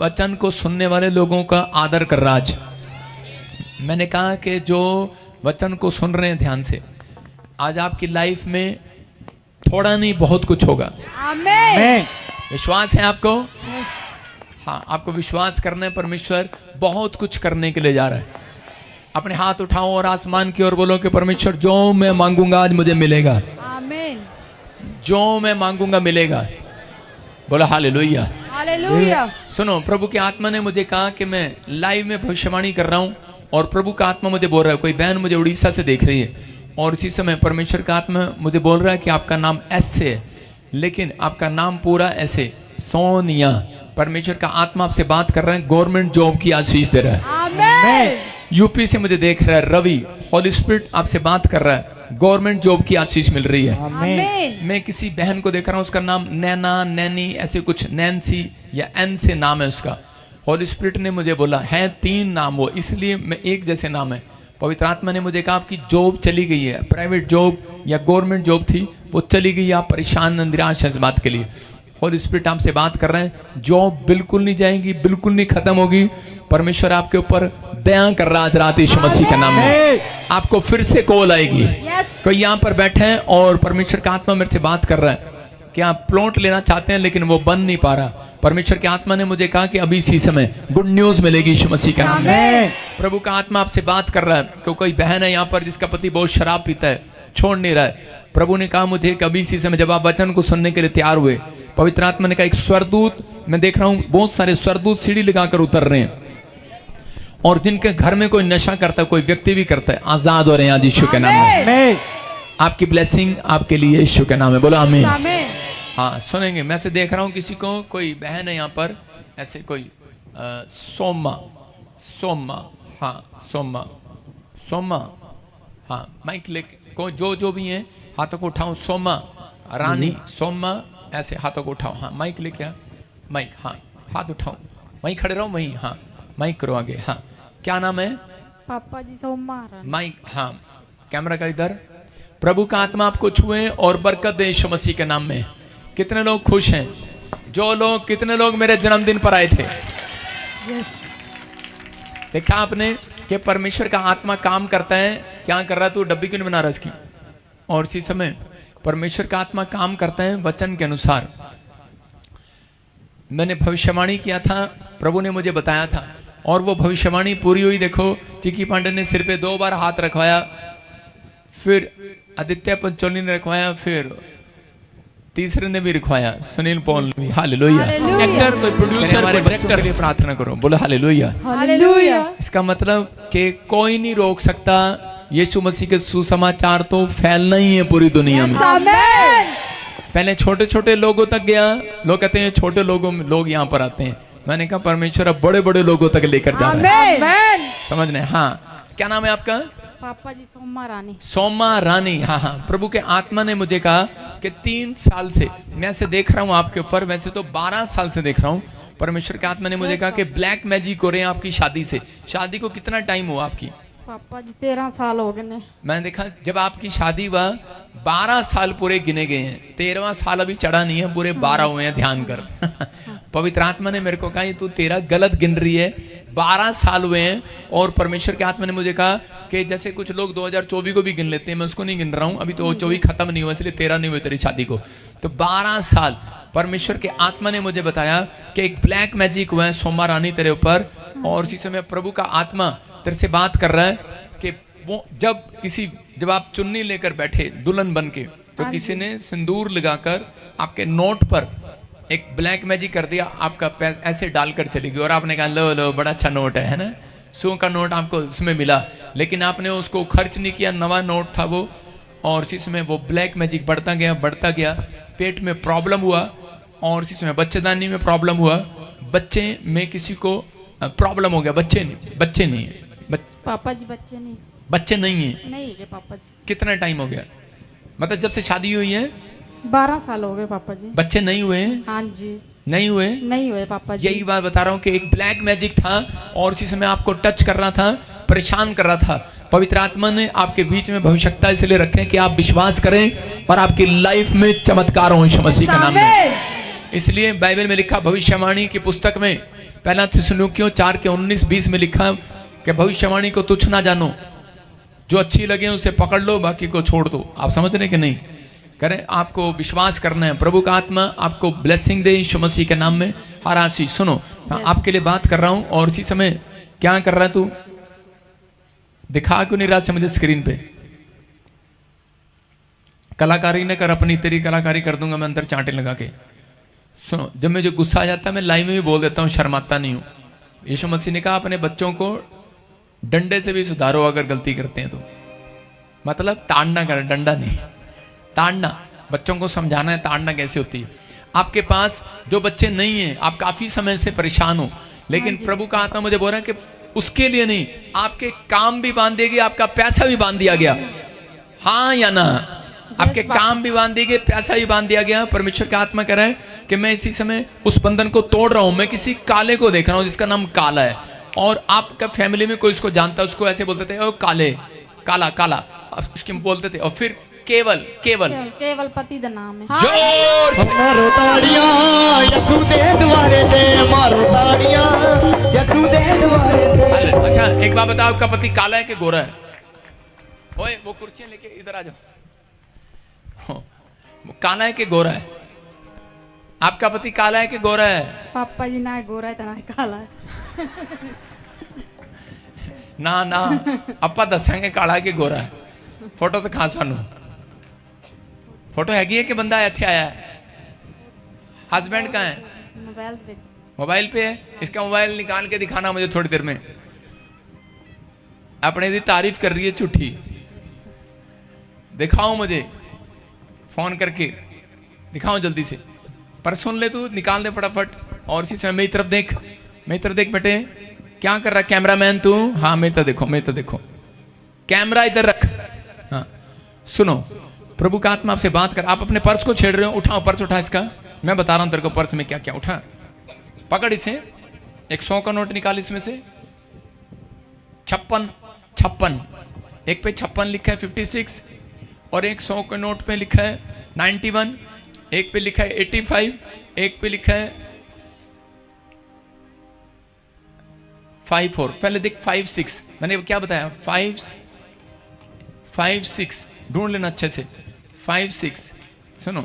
वचन को सुनने वाले लोगों का आदर कर रहा आज। मैंने कहा कि जो वचन को सुन रहे हैं ध्यान से, आज आपकी लाइफ में थोड़ा नहीं बहुत कुछ होगा। आमीन। विश्वास है आपको? हाँ, आपको विश्वास करना है। परमेश्वर बहुत कुछ करने के लिए जा रहा है। अपने हाथ उठाओ और आसमान की ओर बोलो कि परमेश्वर जो मैं मांगूंगा आज मुझे मिलेगा। आमीन। जो मैं मांगूंगा मिलेगा। बोलो हालेलुया। हालेलुया। सुनो, प्रभु की आत्मा ने मुझे कहा कि मैं लाइव में भविष्यवाणी कर रहा हूँ और प्रभु का आत्मा मुझे बोल रहा है, कोई बहन मुझे उड़ीसा से देख रही है और इसी समय परमेश्वर का आत्मा मुझे बोल रहा है कि आपका नाम ऐसे है, लेकिन आपका नाम पूरा ऐसे सोनिया। परमेश्वर का आत्मा आपसे बात कर रहा है, गवर्नमेंट जॉब की आशीष दे रहा है। आमीन। यूपी से मुझे देख रहा है रवि, होली स्पिरिट आपसे बात कर रहा है, गवर्नमेंट जॉब की आशीष मिल रही है। आमीन। मैं किसी बहन को देख रहा हूँ, उसका नाम नैना, नैनी, ऐसे कुछ, नैन्सी या एन से नाम है उसका। होली स्पिरिट ने मुझे बोला है 3 नाम वो, इसलिए मैं एक जैसे नाम है। पवित्र आत्मा ने मुझे कहा आपकी जॉब चली गई है, प्राइवेट जॉब या गवर्नमेंट जॉब थी वो चली गई, आप परेशान निराश है इस बात के लिए। होली स्पिरिट आपसे बात कर रहे हैं, जॉब बिल्कुल नहीं जाएगी, बिल्कुल नहीं खत्म होगी। परमेश्वर आपके ऊपर दया कर रहा है आज रात यीशु मसीह के नाम में। आपको फिर से कॉल आएगी। कोई यहाँ पर बैठे हैं और परमेश्वर का आत्मा मेरे से बात कर रहा है कि आप प्लॉट लेना चाहते हैं लेकिन वो बन नहीं पा रहा। परमेश्वर के आत्मा ने मुझे कहा कि अभी इसी समय गुड न्यूज मिलेगी यीशु मसीह के नाम में। प्रभु का आत्मा आपसे बात कर रहा है कि कोई बहन है यहाँ पर जिसका पति बहुत शराब पीता है, छोड़ नहीं रहा है। प्रभु ने कहा मुझे कि अभी इसी समय जब आप वचन को सुनने के लिए तैयार हुए, पवित्र आत्मा ने कहा एक स्वरदूत, मैं देख रहा हूँ बहुत सारे स्वरदूत सीढ़ी लगाकर उतर रहे हैं और जिनके घर में कोई नशा करता है, कोई व्यक्ति भी करता है, आजाद हो रहे हैं आज यीशु के नाम में। आपकी ब्लेसिंग आपके लिए यीशु के नाम में, बोलो आमीन। हाँ, सुनेंगे। मैं से देख रहा हूँ किसी को, कोई बहन है यहाँ पर ऐसे, कोई सोमा, हाँ सोमा, हाँ माइक ले, कोई जो भी है हाथों को उठाओ। सोमा रानी, सोमा, ऐसे हाथों को उठाओ। हाँ माइक लेके आ, माइक, हाँ हाथ उठाओ, वहीं खड़े रहो, वहीं, हाँ माइक करो आगे। हाँ, क्या नाम है? पापा जी सोमा। माइक, हाँ कैमरा कर इधर। प्रभु का आत्मा आपको छुए और बरकत दे यीशु मसीह के नाम में। कितने लोग खुश हैं? जो लोग, कितने लोग मेरे जन्मदिन पर आए थे? देखा आपने कि परमेश्वर का आत्मा काम करता है। क्या कर रहा, तू डब्बी क्यों नहीं बना रहा इसकी? और इसी समय परमेश्वर का आत्मा काम करता है वचन के अनुसार। मैंने भविष्यवाणी किया था, प्रभु ने मुझे बताया था और वो भविष्यवाणी पूरी हुई। देखो, चिकी पांडे ने सिर पे 2 बार हाथ रखवाया, फिर आदित्य पंचोली ने रखवाया, फिर तीसरे ने भी रखवाया, सुनील पॉल ने भी। हालेलुया। एक्टर, कोई प्रोड्यूसर, हमारे बच्चों के लिए प्रार्थना करो, बोलो हालेलुया। हालेलुया। इसका मतलब कि कोई नहीं रोक सकता। यीशु मसीह के सुसमाचार तो फैलना ही है पूरी दुनिया में। पहले छोटे छोटे लोगों तक गया, लोग कहते हैं छोटे लोग यहाँ पर आते हैं। मैंने कहा परमेश्वर अब बड़े बड़े लोगों तक लेकर जा रहा है। समझ रहे? हाँ, क्या नाम है आपका? पापा जी सोमा रानी। सोमा रानी, हाँ। प्रभु के आत्मा ने मुझे कहा कि 3 साल से मैं से देख रहा हूँ आपके ऊपर, वैसे तो 12 साल से देख रहा हूँ। परमेश्वर के आत्मा ने मुझे कहा कि ब्लैक मैजिक हो रहे हैं आपकी शादी से। शादी को कितना टाइम हुआ आपकी? पापा जी 13 साल हो गए। मैंने देखा जब आपकी शादी हुआ 12 साल पूरे गिने गए हैं, 13वां साल अभी चढ़ा नहीं है, पूरे 12 हुए हैं। ध्यान कर। पवित्र आत्मा ने मेरे को कहा तू 13 गलत गिन रही है, 12 साल हुए हैं। और परमेश्वर के आत्मा ने मुझे कहा कि जैसे कुछ लोग 2024 को भी गिन लेते हैं, मैं उसको नहीं गिन रहा हूँ, अभी तो 24 खत्म नहीं हुआ, इसलिए 13 नहीं हुए तेरी शादी को। तो 12 साल परमेश्वर के आत्मा ने मुझे बताया कि एक ब्लैक मैजिक हुआ है सोमा रानी तेरे ऊपर। और इसी समय प्रभु का आत्मा तेरे से बात कर रहा है कि वो जब आप चुन्नी लेकर बैठे दुल्हन बन के, तो किसी ने सिंदूर लगाकर आपके नोट पर एक ब्लैक मैजिक कर दिया, आपका पैसा ऐसे डालकर चली गई और आपने कहा लो बड़ा अच्छा नोट है ना, 100 का नोट आपको उसमें मिला, लेकिन आपने उसको खर्च नहीं किया, नवा नोट था वो। और इसी समय वो ब्लैक मैजिक बढ़ता गया, पेट में प्रॉब्लम हुआ और इसी समय बच्चेदानी में प्रॉब्लम हुआ, बच्चे में किसी को प्रॉब्लम हो गया, बच्चे नहीं है। पापा जी बच्चे नहीं है। नहीं है पापा जी। कितना टाइम हो गया? मतलब जब से शादी हुई है 12 साल हो गए पापा जी। बच्चे नहीं हुए? हाँ जी। नहीं हुए पापा जी। यही बात बता रहा हूँ कि एक ब्लैक मैजिक था और इसी समय आपको टच कर रहा था, परेशान कर रहा था। पवित्र आत्मा ने आपके बीच में भविष्यता इसलिए रखे कि आप विश्वास करें और आपकी लाइफ में चमत्कार हो यीशु मसीह के नाम में। इसलिए बाइबल में लिखा, भविष्यवाणी की पुस्तक में पहला थिस्सलुनीकियों 4:19-20 में लिखा कि भविष्यवाणी को तुच्छ ना जानो, जो अच्छी लगे उसे पकड़ लो, बाकी को छोड़ दो। आप समझ रहे कि नहीं? करें, आपको विश्वास करना है। प्रभु का आत्मा आपको ब्लेसिंग दे यीशु मसीह के नाम में। हर आशीष सुनो, आपके लिए बात कर रहा हूं और इसी समय क्या कर रहा है तू? दिखा क्यों नहीं रहा से मुझे स्क्रीन पे? कलाकारी ने कर अपनी, तेरी कलाकारी कर दूंगा मैं अंदर चांटे लगा के। सुनो, जब मुझे गुस्सा आ जाता है मैं लाइव में भी बोल देता हूँ, शर्माता नहीं हूँ। यीशु मसीह ने कहा अपने बच्चों को डंडे से भी सुधारो अगर गलती करते हैं तो। मतलब ताड़ना कर, डंडा नहीं, ताड़ना। बच्चों को समझाना है ताड़ना कैसे होती है। आपके पास जो बच्चे नहीं हैं, आप काफी समय से परेशान हो, लेकिन प्रभु का आत्मा मुझे बोल रहा है कि उसके लिए नहीं, आपके काम भी बांध दिए गए, आपका पैसा भी बांध दिया गया। हाँ या ना? आपके काम भी बांध दिए गए, पैसा भी बांध दिया गया। परमेश्वर का आत्मा कह रहा है कि मैं इसी समय उस बंधन को तोड़ रहा हूं। मैं किसी काले को देख रहा हूं जिसका नाम काला है, और आपका फैमिली में कोई इसको जानता है, उसको ऐसे बोलते थे ओ काले, काला काला उसके बोलते थे। और फिर केवल केवल केवल पति का नाम है। जोर से मारो ताड़ियां यसु दे द्वारे दे, मारो ताड़ियां यसु दे द्वारे दे। अच्छा एक बात बताओ, आपका पति काला है कि गोरा है? ओए वो कुर्सियां लेके इधर आ जाओ। वो काला है कि गोरा है? आपका पति काला है कि गोरा है? पापा जी ना गोरा है ना काला है। ना ना अपा दसेंगे काला है कि गोरा है। फोटो तो खा सानू, फोटो हैगी है कि बंदा इत्थे आया है? हस्बैंड कहाँ है? मोबाइल पे। मोबाइल पे है। इसका मोबाइल निकाल के दिखाना मुझे थोड़ी देर में। अपने दी तारीफ कर रही है झूठी, दिखाओ मुझे, फोन करके दिखाओ जल्दी से। पर सुन ले, तू निकाल दे फटाफट। और इसी समय मेरी तरफ देख, मेरी तरफ देख बेटे। क्या कर रहा है कैमरामैन तू? हाँ मेरी तरफ देखो, मेरी तरफ देखो, कैमरा इधर रख। हाँ सुनो, प्रभु का आत्मा आपसे बात कर। आप अपने पर्स को छेड़ रहे हो, उठाओ पर्स, उठा इसका। मैं बता रहा हूं तेरे को पर्स में क्या क्या। उठा, पकड़ इसे। एक 100 का नोट निकाल इसमें से। 56 एक पे 56 लिखा है 56, और एक 100 के नोट पे लिखा है 91, एक पे लिखा है 85, एक पे लिखा है 54। पहले देख 56, मैंने क्या बताया? 56 ढूंढ लेना अच्छे से। 56 सुनो।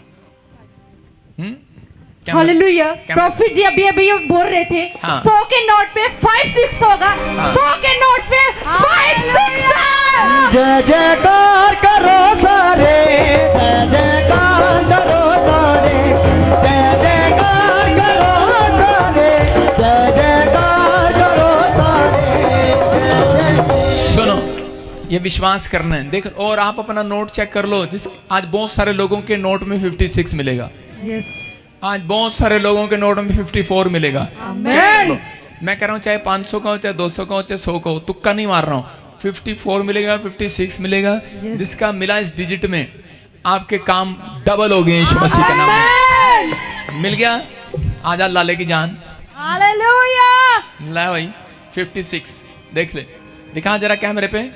क्या हालेलुया। क्या प्रॉफिट जी अभी अभी बोल रहे थे हाँ। 100 के नोट पे 56 होगा। 100 के नोट पे 56। जय जयकार करो सारे, जय जयकार करो सारे, जय जयकार करो सारे, जय जयकार करो सारे। सुनो, ये विश्वास करना है। देख, और आप अपना नोट चेक कर लो। जिस आज बहुत सारे लोगों के नोट में 56 मिलेगा। यस, आज बहुत सारे लोगों के नोट में 54 मिलेगा। आमेन। मैं कह रहा हूँ चाहे 500 का हो, चाहे 200 का हो, चाहे 100 का हो, तुक्का नहीं मार रहा हूँ। 54 मिलेगा, 56 मिलेगा। जिसका मिला इस डिजिट में आपके काम डबल हो गए यीशु मसीह के नाम में। मिल गया? आजा लाले की जान। हालेलुया। ला भाई 56 देख ले, दिखा जरा कैमरे पे।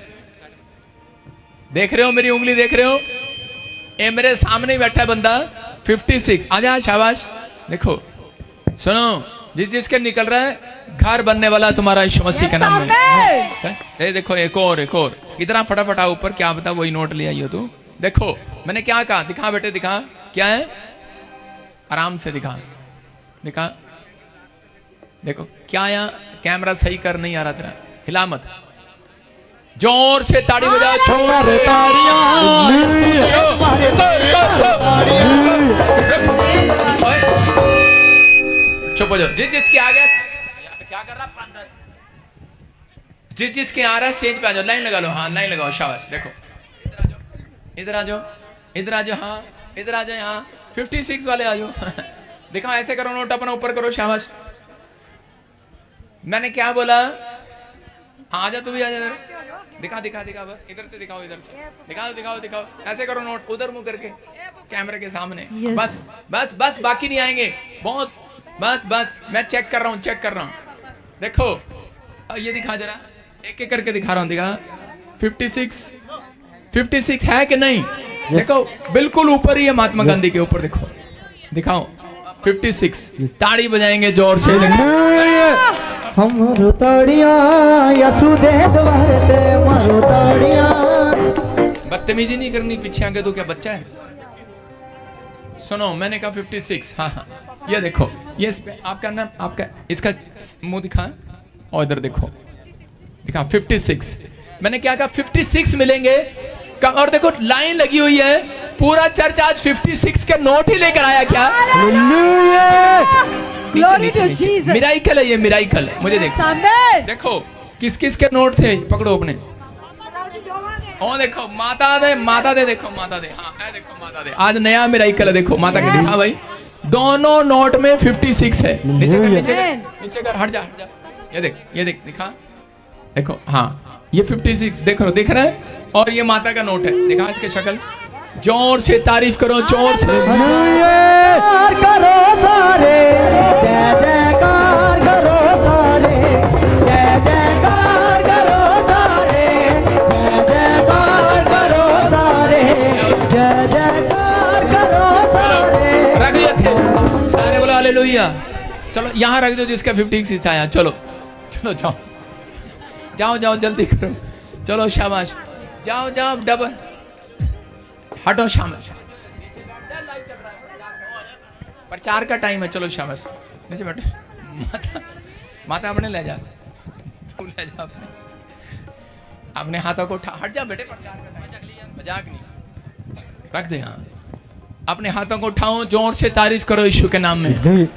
देख रहे हो मेरी उंगली? देख रहे हो? ये मेरे सामने ही बैठा है बंदा। 56 आजा, शाबाश। देखो सुनो, जिसके निकल रहा है घर बनने वाला तुम्हारा यीशु मसीह के नाम में। ये देखो एक और इतना फटाफट आओ ऊपर। क्या बता, वही नोट ले आई हो तू? देखो मैंने क्या कहा, दिखा बेटे दिखा। क्या है? आराम से दिखा, दिखा। देखो क्या यहाँ कैमरा सही कर नहीं आ रहा तेरा, हिला मत। जोर से ताड़ी बजाओ, जोर से चुप हो जाओ। जिसके आ गया क्या कर रहा? जिसके आ रहा है स्टेज पे आ जाओ, लाइन लगा लो। हाँ लाइन लगाओ, शाबाश। देखो इधर आ जाओ, इधर आ जाओ, हाँ इधर आ जाओ, यहाँ 56 वाले आ जाओ। दिखाओ, ऐसे करो, नोट अपना ऊपर करो, शाबाश। मैंने क्या बोला? हाँ आजा, तू भी आजा। दिखा दिखा दिखा, बस इधर से दिखाओ, इधर से दिखाओ दिखाओ दिखाओ। ऐसे करो, नोट उधर मुंह करके कैमरे के सामने। बस बस बस, बाकी नहीं आएंगे बॉस। बस बस, मैं चेक कर रहा हूँ, चेक कर रहा हूँ। देखो ये दिखा जरा, एक एक करके दिखा रहा हूँ। दिखा 56 है कि नहीं? देखो बिल्कुल ऊपर ही है, महात्मा गांधी के ऊपर। देखो दिखाओ, 56 ताड़ी बजाएंगे जोर से। हमरो ताड़िया यसु दे द्वारे ते मारो ताड़िया। बदतमीजी नहीं करनी, पीछे आके तो क्या बच्चा है। सुनो मैंने कहा 56। हाँ हाँ ये देखो, ये इस पे आपका नाम, आपका इसका मुंह दिखा और इधर देखो, दिखा 56। मैंने क्या कहा 56 मिलेंगे। और देखो लाइन लगी हुई है, पूरा चर्च आज 56 के नोट ही लेकर आया क्या? Glory to Jesus. मिराइकल है ये, मिराइकल। मुझे देखो, Amen. देखो किस किस के नोट थे, पकड़ो अपने। और देखो माता दे, माता दे, देखो माता दे। हाँ ऐ देखो माता दे, आज नया मिराइकल है। देखो माता के दिखा भाई, दोनों नोट में 56 है। नीचे कर, नीचे कर, नीचे कर, हट जा, हट जा। ये देख, ये देख, दिखा, देखो। हाँ ये 56 देख रहे हो, देख रहे हैं। और ये माता का नोट है, दिखा इसकी शक्ल। जोर से तारीफ करो, जोर से जयकार करो सारे, जय जयकार करो सारे, जय जयकार करो सारे, जय जयकार करो सारे, जय जयकार करो सारे। रख दिया थे सारे, बोलो हालेलुया। चलो यहाँ रख दो जिसका 56 आया। चलो चलो जाओ जाओ जाओ, जल्दी करो, चलो शाबाश, जाओ जाओ, डबल हटो, शाबाश। प्रचार का टाइम है, चलो शाबाश, नीचे बैठो। माता, माता अपने ले जा, तू ले जा अपने हाथों को उठा, हट जा बेटे, प्रचार का टाइम, मजाक नहीं, रख दे। हाँ अपने हाथों को उठाओ, जोर से तारीफ करो यीशु के नाम में।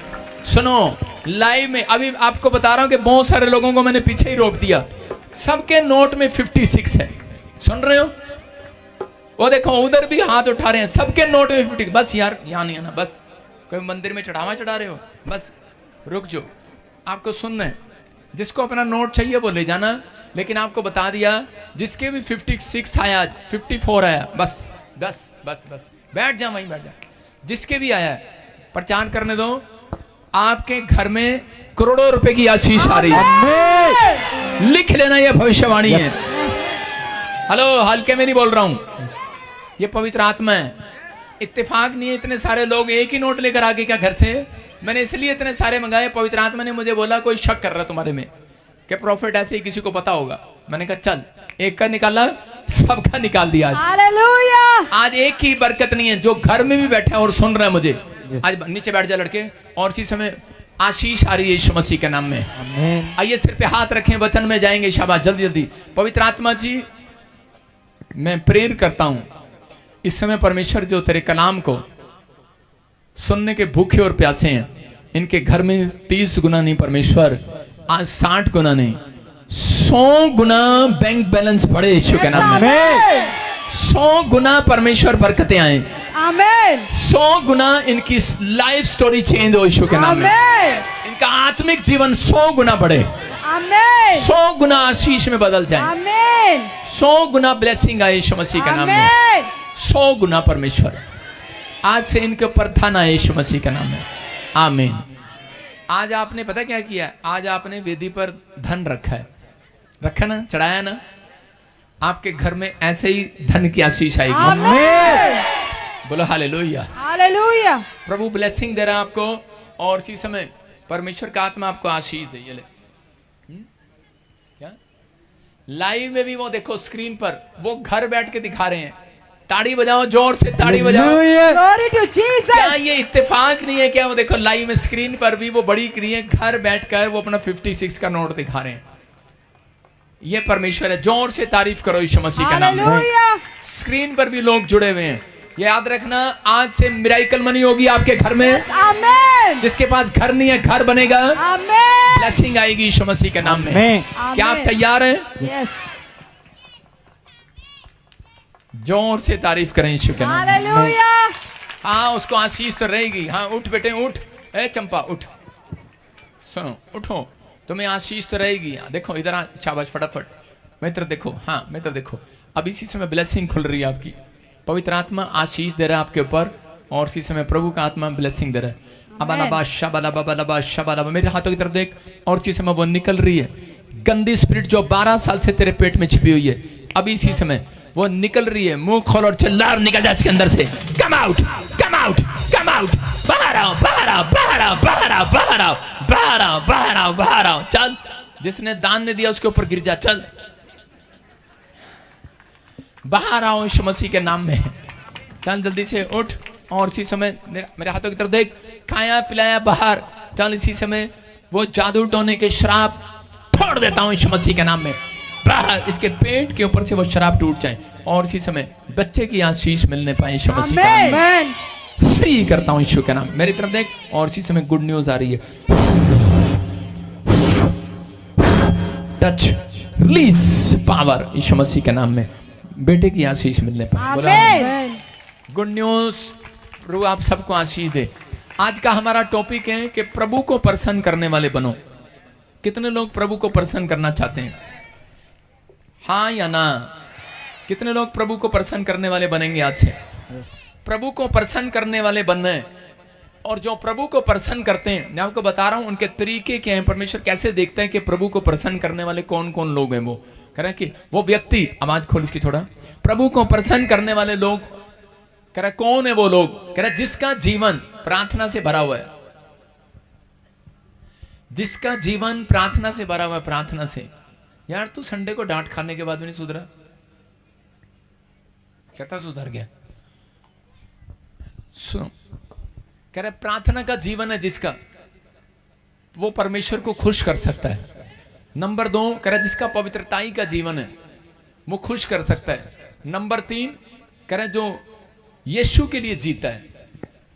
सुनो लाइव में अभी आपको बता रहा हूं कि बहुत सारे लोगों को मैंने पीछे ही रोक दिया, सबके नोट में 56 है। सुन रहे हो? वो देखो उधर भी हाथ उठा रहे हैं, सबके नोट में 50। बस यार यहाँ नहीं आना, बस कोई मंदिर में चढ़ावा चढ़ा रहे हो, बस रुक जाओ, आपको सुनना है। जिसको अपना नोट चाहिए वो ले जाना, लेकिन आपको बता दिया जिसके भी 56 आया, 54 आया, बस बस बस बस बैठ जा, वहीं बैठ जा। जिसके भी आया प्रचार करने दो, आपके घर में करोड़ों रुपए की आशीष आ रही है। लिख लेना, ये भविष्यवाणी है। हेलो, हल्के में नहीं बोल रहा हूं, ये पवित्र आत्मा है। इत्तेफाक नहीं है, इतने सारे लोग एक ही नोट लेकर आगे क्या घर से। मैंने इसलिए इतने सारे मंगाए, पवित्र आत्मा ने मुझे बोला कोई शक कर रहा तुम्हारे में कि प्रॉफिट ऐसे ही किसी को पता होगा। मैंने कहा चल, एक का निकाला, सबका निकाल दिया। आज एक ही बरकत नहीं है, जो घर में भी बैठा है और सुन रहा है मुझे, आज नीचे बैठ जा लड़के, और इसी समय आशीष आ रही है यीशु मसीह के नाम में। आइए सिर पे हाथ रखें, वचन में जाएंगे। शाबाश, जल्दी जल्दी। पवित्र आत्मा जी, मैं प्रेयर करता हूं इस समय परमेश्वर जो तेरे कलाम को सुनने के भूखे और प्यासे हैं, इनके घर में 30 गुना नहीं परमेश्वर, आज 60 गुना नहीं, 100 गुना बैंक बैलेंस बढ़े यीशु के नाम में। 100 गुना परमेश्वर बरकतें आए, 100 गुना इनकी लाइफ स्टोरी चेंज हो यीशु के नाम में। इनका आत्मिक जीवन 100 गुना बढ़े, 100 गुना आशीष में बदल जाए, 100 गुना ब्लेसिंग आए यीशु मसीह के नाम में। 100 गुना परमेश्वर आज से इनके ऊपर धन आए यीशु मसीह के नाम में। आमीन। आज आपने पता क्या किया? आज आपने वेदी पर धन रखा है, रखा ना, चढ़ाया ना। आपके घर में ऐसे ही धन की आशीष आएगी। बोलो हालेलुया, हालेलुया। प्रभु ब्लेसिंग दे रहा है आपको, और इसी समय परमेश्वर का आत्मा आपको आशीष दे। ये ले क्या लाइव में भी वो देखो स्क्रीन पर, वो घर बैठ के दिखा रहे हैं। ताड़ी बजाओ, जोर से ताड़ी बजाओ। Glory to Jesus. क्या ये इत्तेफाक नहीं है क्या? वो देखो लाइव में स्क्रीन पर भी वो बड़ी क्रिया है, घर बैठकर वो अपना 56 का नोट दिखा रहे हैं। ये परमेश्वर है। जोर से तारीफ करो यीशु मसीह का नाम में। स्क्रीन पर भी लोग जुड़े हुए हैं। ये याद रखना, आज से मिराइकल मनी होगी आपके घर में। Amen. जिसके पास घर नहीं है, घर बनेगा। Amen. ब्लेसिंग आएगी यीशु मसीह के नाम में। क्या आप तैयार हैं? Yes. जोर से तारीफ करें यीशु के नाम में। Hallelujah. हाँ, उसको आशीष तो रहेगी। हाँ, उठ बेटे उठ, ए चंपा उठ, सुनो उठो, तुम्हें आशीष तो रहेगी। देखो इधर आ, शाबाश, फटाफट मित्र देखो। हाँ मित्र देखो, अब इसी समय ब्लेसिंग खुल रही है आपकी। पवित्र आत्मा आशीष दे रहा है आपके ऊपर, और इसी समय प्रभु का आत्मा ब्लेसिंग दे रहा है। अबालाबा शबालाबा शबालाबा, मेरे हाथों की तरफ देख, और इसी समय वो निकल रही है। गंदी स्पिरिट जो 12 साल से तेरे पेट में छिपी हुई है, अभी इसी समय वो निकल रही है। मुंह खोल और चिल्ला, निकल जा इसके अंदर से। कम आउट, कम कम आउट, कम आउट, बाहर आओ, बाहर आओ, बाहर आओ, बाहर आओ, बाहर आओ, बाहर आओ, बाहर आओ, बाहर आओ, चल। जिसने दान नहीं दिया उसके ऊपर गिर जा, चल बाहर आओ यीशु मसीह के नाम में। चल जल्दी से उठ और इसी समय मेरे हाथों की तरफ देख, खाया पिलाया बाहर। चल इसी समय वो जादू टोने के श्राप फोड़ देता हूं यीशु मसीह के नाम में, बाहर। इसके पेट के ऊपर से वो शराब टूट जाए और इसी समय बच्चे की आशीष मिलने पाए यीशु मसीह के नाम में। Amen. फ्री करता हूं यीशु के नाम। मेरी तरफ देख और इसी समय गुड न्यूज आ रही है। टच, रिलीज पावर यीशु मसीह के नाम में, बेटे की आशीष मिलने पाए। बोला Amen. गुड न्यूज, प्रभु आप सबको आशीष दे। आज का हमारा टॉपिक है कि प्रभु को प्रसन्न करने वाले बनो। कितने लोग प्रभु को प्रसन्न करना चाहते हैं, हाँ या ना? कितने लोग प्रभु को प्रसन्न करने वाले बनेंगे आज से? प्रभु को प्रसन्न करने वाले बनना है। और जो प्रभु को प्रसन्न करते हैं, मैं आपको बता रहा हूं उनके तरीके क्या हैं। परमेश्वर कैसे देखता है कि प्रभु को प्रसन्न करने वाले कौन कौन लोग हैं। वो कह रहे हैं कि वो व्यक्ति, आवाज खोल इसकी थोड़ा, प्रभु को प्रसन्न करने वाले लोग, कह रहा कौन है वो लोग? कह रहा जिसका जीवन प्रार्थना से भरा हुआ है, जिसका जीवन प्रार्थना से भरा हुआ है। प्रार्थना से। यार तू संडे को डांट खाने के बाद भी नहीं सुधरा, कहता सुधर गया। सुनो, कह रहा प्रार्थना का जीवन है जिसका, वो परमेश्वर को खुश कर सकता है। नंबर 2, कह रहा जिसका पवित्रताई का जीवन है वो खुश कर सकता है। नंबर 3, कह रहा जो यीशु के लिए जीता है।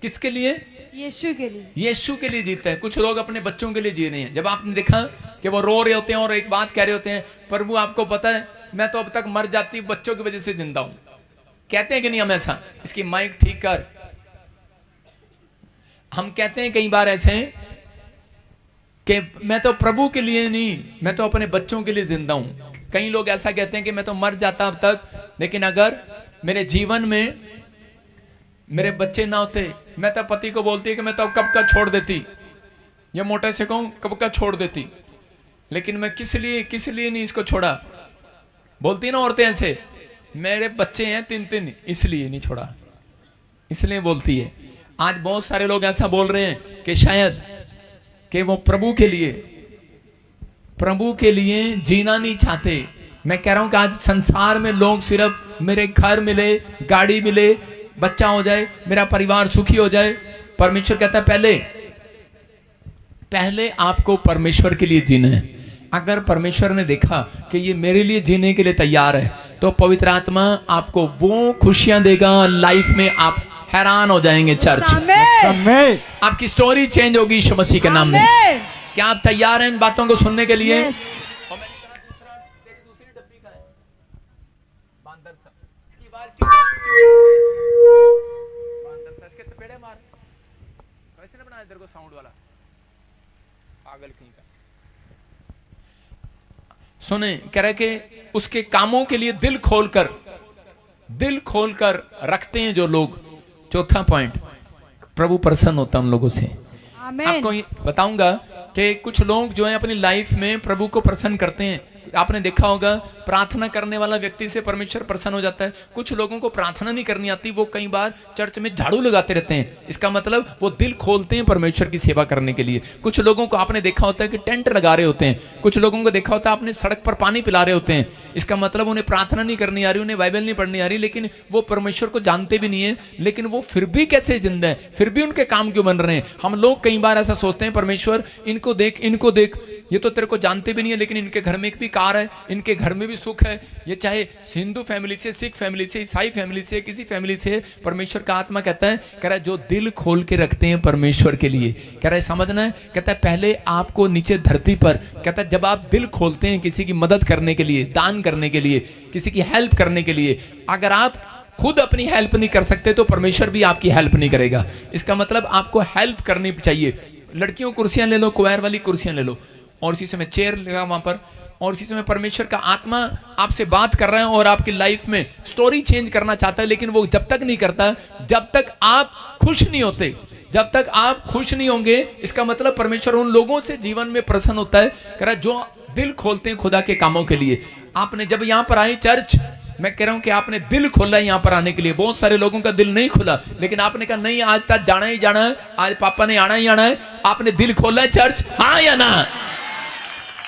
किसके लिए? यीशु के लिए। यीशु के लिए जीता है। कुछ लोग अपने बच्चों के लिए जी रहे हैं। जब आपने देखा कि वो रो रहे होते हैं और एक बात कह रहे होते हैं, प्रभु आपको पता है मैं तो अब तक मर जाती बच्चों की वजह से जिंदा हूं। कहते हैं कि नहीं हम ऐसा? इसकी माइक ठीक कर। हम कहते हैं कई बार ऐसे कि मैं तो प्रभु के लिए नहीं, मैं तो अपने बच्चों के लिए जिंदा हूं। कई लोग ऐसा कहते हैं कि मैं तो मर जाता अब तक, लेकिन अगर मेरे जीवन में मेरे बच्चे ना होते, मैं तो पति को बोलती है कि मैं तो कब का छोड़ देती, या मोटे से कहूं कब का छोड़ देती, लेकिन मैं किस लिए नहीं इसको छोड़ा। बोलती ना औरतें ऐसे, मेरे बच्चे हैं 3 इसलिए नहीं छोड़ा, इसलिए बोलती है। आज बहुत सारे लोग ऐसा बोल रहे हैं कि शायद कि वो प्रभु के लिए जीना नहीं चाहते। मैं कह रहा हूं कि आज संसार में लोग सिर्फ मेरे घर मिले, गाड़ी मिले, बच्चा हो जाए, मेरा परिवार सुखी हो जाए। परमेश्वर कहता है पहले आपको परमेश्वर के लिए जीना है। अगर परमेश्वर ने देखा कि ये मेरे लिए जीने के लिए तैयार है, तो पवित्र आत्मा आपको वो खुशियां देगा लाइफ में, आप हैरान हो जाएंगे। Church, Amen. आपकी स्टोरी चेंज होगी यीशु मसीह के नाम में। Amen. क्या आप तैयार हैं इन बातों को सुनने के लिए? Yes. और मैंने कहा दूसरी डब्बी का है बांदर सा, इसकी आवाज बांदर सा, इसके थपेड़े मार। कैसे ने बनाया तेरे को साउंड वाला? पागल कहीं का। सुने, कह रहे कि उसके कामों के लिए दिल खोलकर रखते हैं जो लोग। चौथा पॉइंट, प्रभु प्रसन्न होता है उन लोगों से। आमीन। आपको बताऊंगा कि कुछ लोग जो है अपनी लाइफ में प्रभु को प्रसन्न करते हैं। आपने देखा होगा प्रार्थना करने वाला व्यक्ति से परमेश्वर प्रसन्न हो जाता है। कुछ लोगों को प्रार्थना नहीं करनी आती, वो कई बार चर्च में झाड़ू लगाते रहते हैं। इसका मतलब वो दिल खोलते हैं परमेश्वर की सेवा करने के लिए। कुछ लोगों को आपने देखा होता है कि टेंट लगा रहे होते हैं। कुछ लोगों को देखा होता है आपने सड़क पर पानी पिला रहे होते हैं। इसका मतलब उन्हें प्रार्थना नहीं करनी आ रही, उन्हें बाइबल नहीं पढ़नी आ रही, लेकिन वो परमेश्वर को जानते भी नहीं है, लेकिन वो फिर भी कैसे जिंदा है, फिर भी उनके काम क्यों बन रहे हैं। हम लोग कई बार ऐसा सोचते हैं, परमेश्वर इनको देख, ये तो तेरे को जानते भी नहीं है, लेकिन इनके घर में एक भी कार है, इनके घर में भी सुख है। ये चाहे हिंदू फैमिली से, सिख फैमिली से, ईसाई फैमिली से, किसी फैमिली से, परमेश्वर का आत्मा कहता है, कह रहा है जो दिल खोल के रखते हैं परमेश्वर के लिए, कह रहा है समझना है, कहता है पहले आपको नीचे धरती पर, कहता है जब आप दिल खोलते हैं किसी की मदद करने के लिए, दान करने के लिए, किसी की हेल्प करने के लिए, अगर आप खुद अपनी हेल्प नहीं कर सकते तो परमेश्वर भी आपकी हेल्प नहीं करेगा। इसका मतलब आपको हेल्प करनी चाहिए। लड़कियों कुर्सियां ले लो, क्वायर वाली कुर्सियां ले लो, और इसी समय चेयर लगा वहां पर, और इसी समय परमेश्वर का आत्मा आपसे बात कर रहा है और आपकी लाइफ में स्टोरी चेंज करना चाहता है, लेकिन वो जब तक नहीं करता जब तक आप खुश नहीं होते, जब तक आप खुश नहीं होंगे। इसका मतलब परमेश्वर उन लोगों से जीवन में प्रसन्न होता है, कह रहा है जो दिल खोलते हैं खुदा के कामों के लिए। आपने जब यहां पर आए चर्च, मैं कह रहा हूं कि आपने दिल खोला यहाँ पर आने के लिए। बहुत सारे लोगों का दिल नहीं खुला, लेकिन आपने कहा नहीं आज तक जाना ही जाना है, आज पापा ने आना ही आना है। आपने दिल खोला है चर्च, हाँ या ना?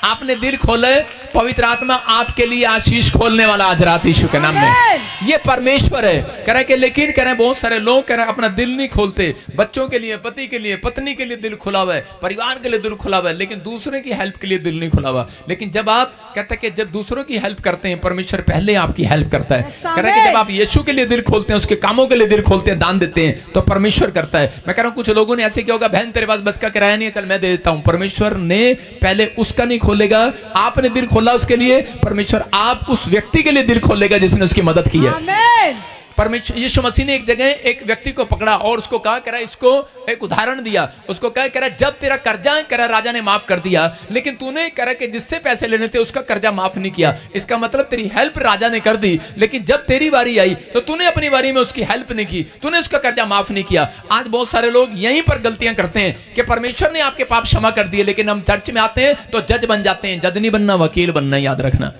आपने दिल खोला है, पवित्र आत्मा आपके लिए आशीष खोलने वाला आज रात यीशु के नाम में। ये परमेश्वर है। कह रहा है कि लेकिन कह रहे हैं बहुत सारे लोग कह रहे हैं अपना दिल नहीं खोलते। बच्चों के लिए, पति के लिए, पत्नी के लिए दिल खुला हुआ है, परिवार के लिए दिल खुला हुआ है, लेकिन दूसरे की हेल्प के लिए दिल नहीं खुला हुआ। लेकिन जब आप कहते हैं कि जब दूसरों की हेल्प करते हैं, परमेश्वर पहले आपकी हेल्प करता है। कह रहा है कि जब आप यीशु के लिए दिल खोलते हैं, उसके कामों के लिए दिल खोलते हैं, दान देते हैं, तो परमेश्वर करता है। मैं कह रहा हूं कुछ लोगों ने ऐसे किया होगा, बहन तेरे पास बस का किराया नहीं है, चल मैं दे देता हूं। परमेश्वर ने पहले उसका नहीं खोलेगा, आपने दिल खोला उसके लिए, परमेश्वर आप उस व्यक्ति के लिए दिल खोलेगा जिसने उसकी मदद की है। आमीन। परमेश्वर यीशु मसीह ने एक जगह एक व्यक्ति को पकड़ा और उसको कहा, कह रहा इसको एक उदाहरण दिया। उसको कहा, कह रहा जब तेरा कर्जा कह रहा राजा ने माफ कर दिया, लेकिन तूने कह रहा कि जिससे पैसे लेने थे उसका कर्जा माफ नहीं किया। इसका मतलब तेरी हेल्प राजा ने कर दी, लेकिन जब तेरी बारी आई तो तूने अपनी बारी में उसकी हेल्प नहीं की, तूने उसका कर्जा माफ नहीं किया। आज बहुत सारे लोग यहीं पर गलतियां करते हैं कि परमेश्वर ने आपके पाप क्षमा कर दिए, लेकिन हम चर्च में आते हैं तो जज बन जाते हैं। जज नहीं बनना, वकील बनना, याद रखना।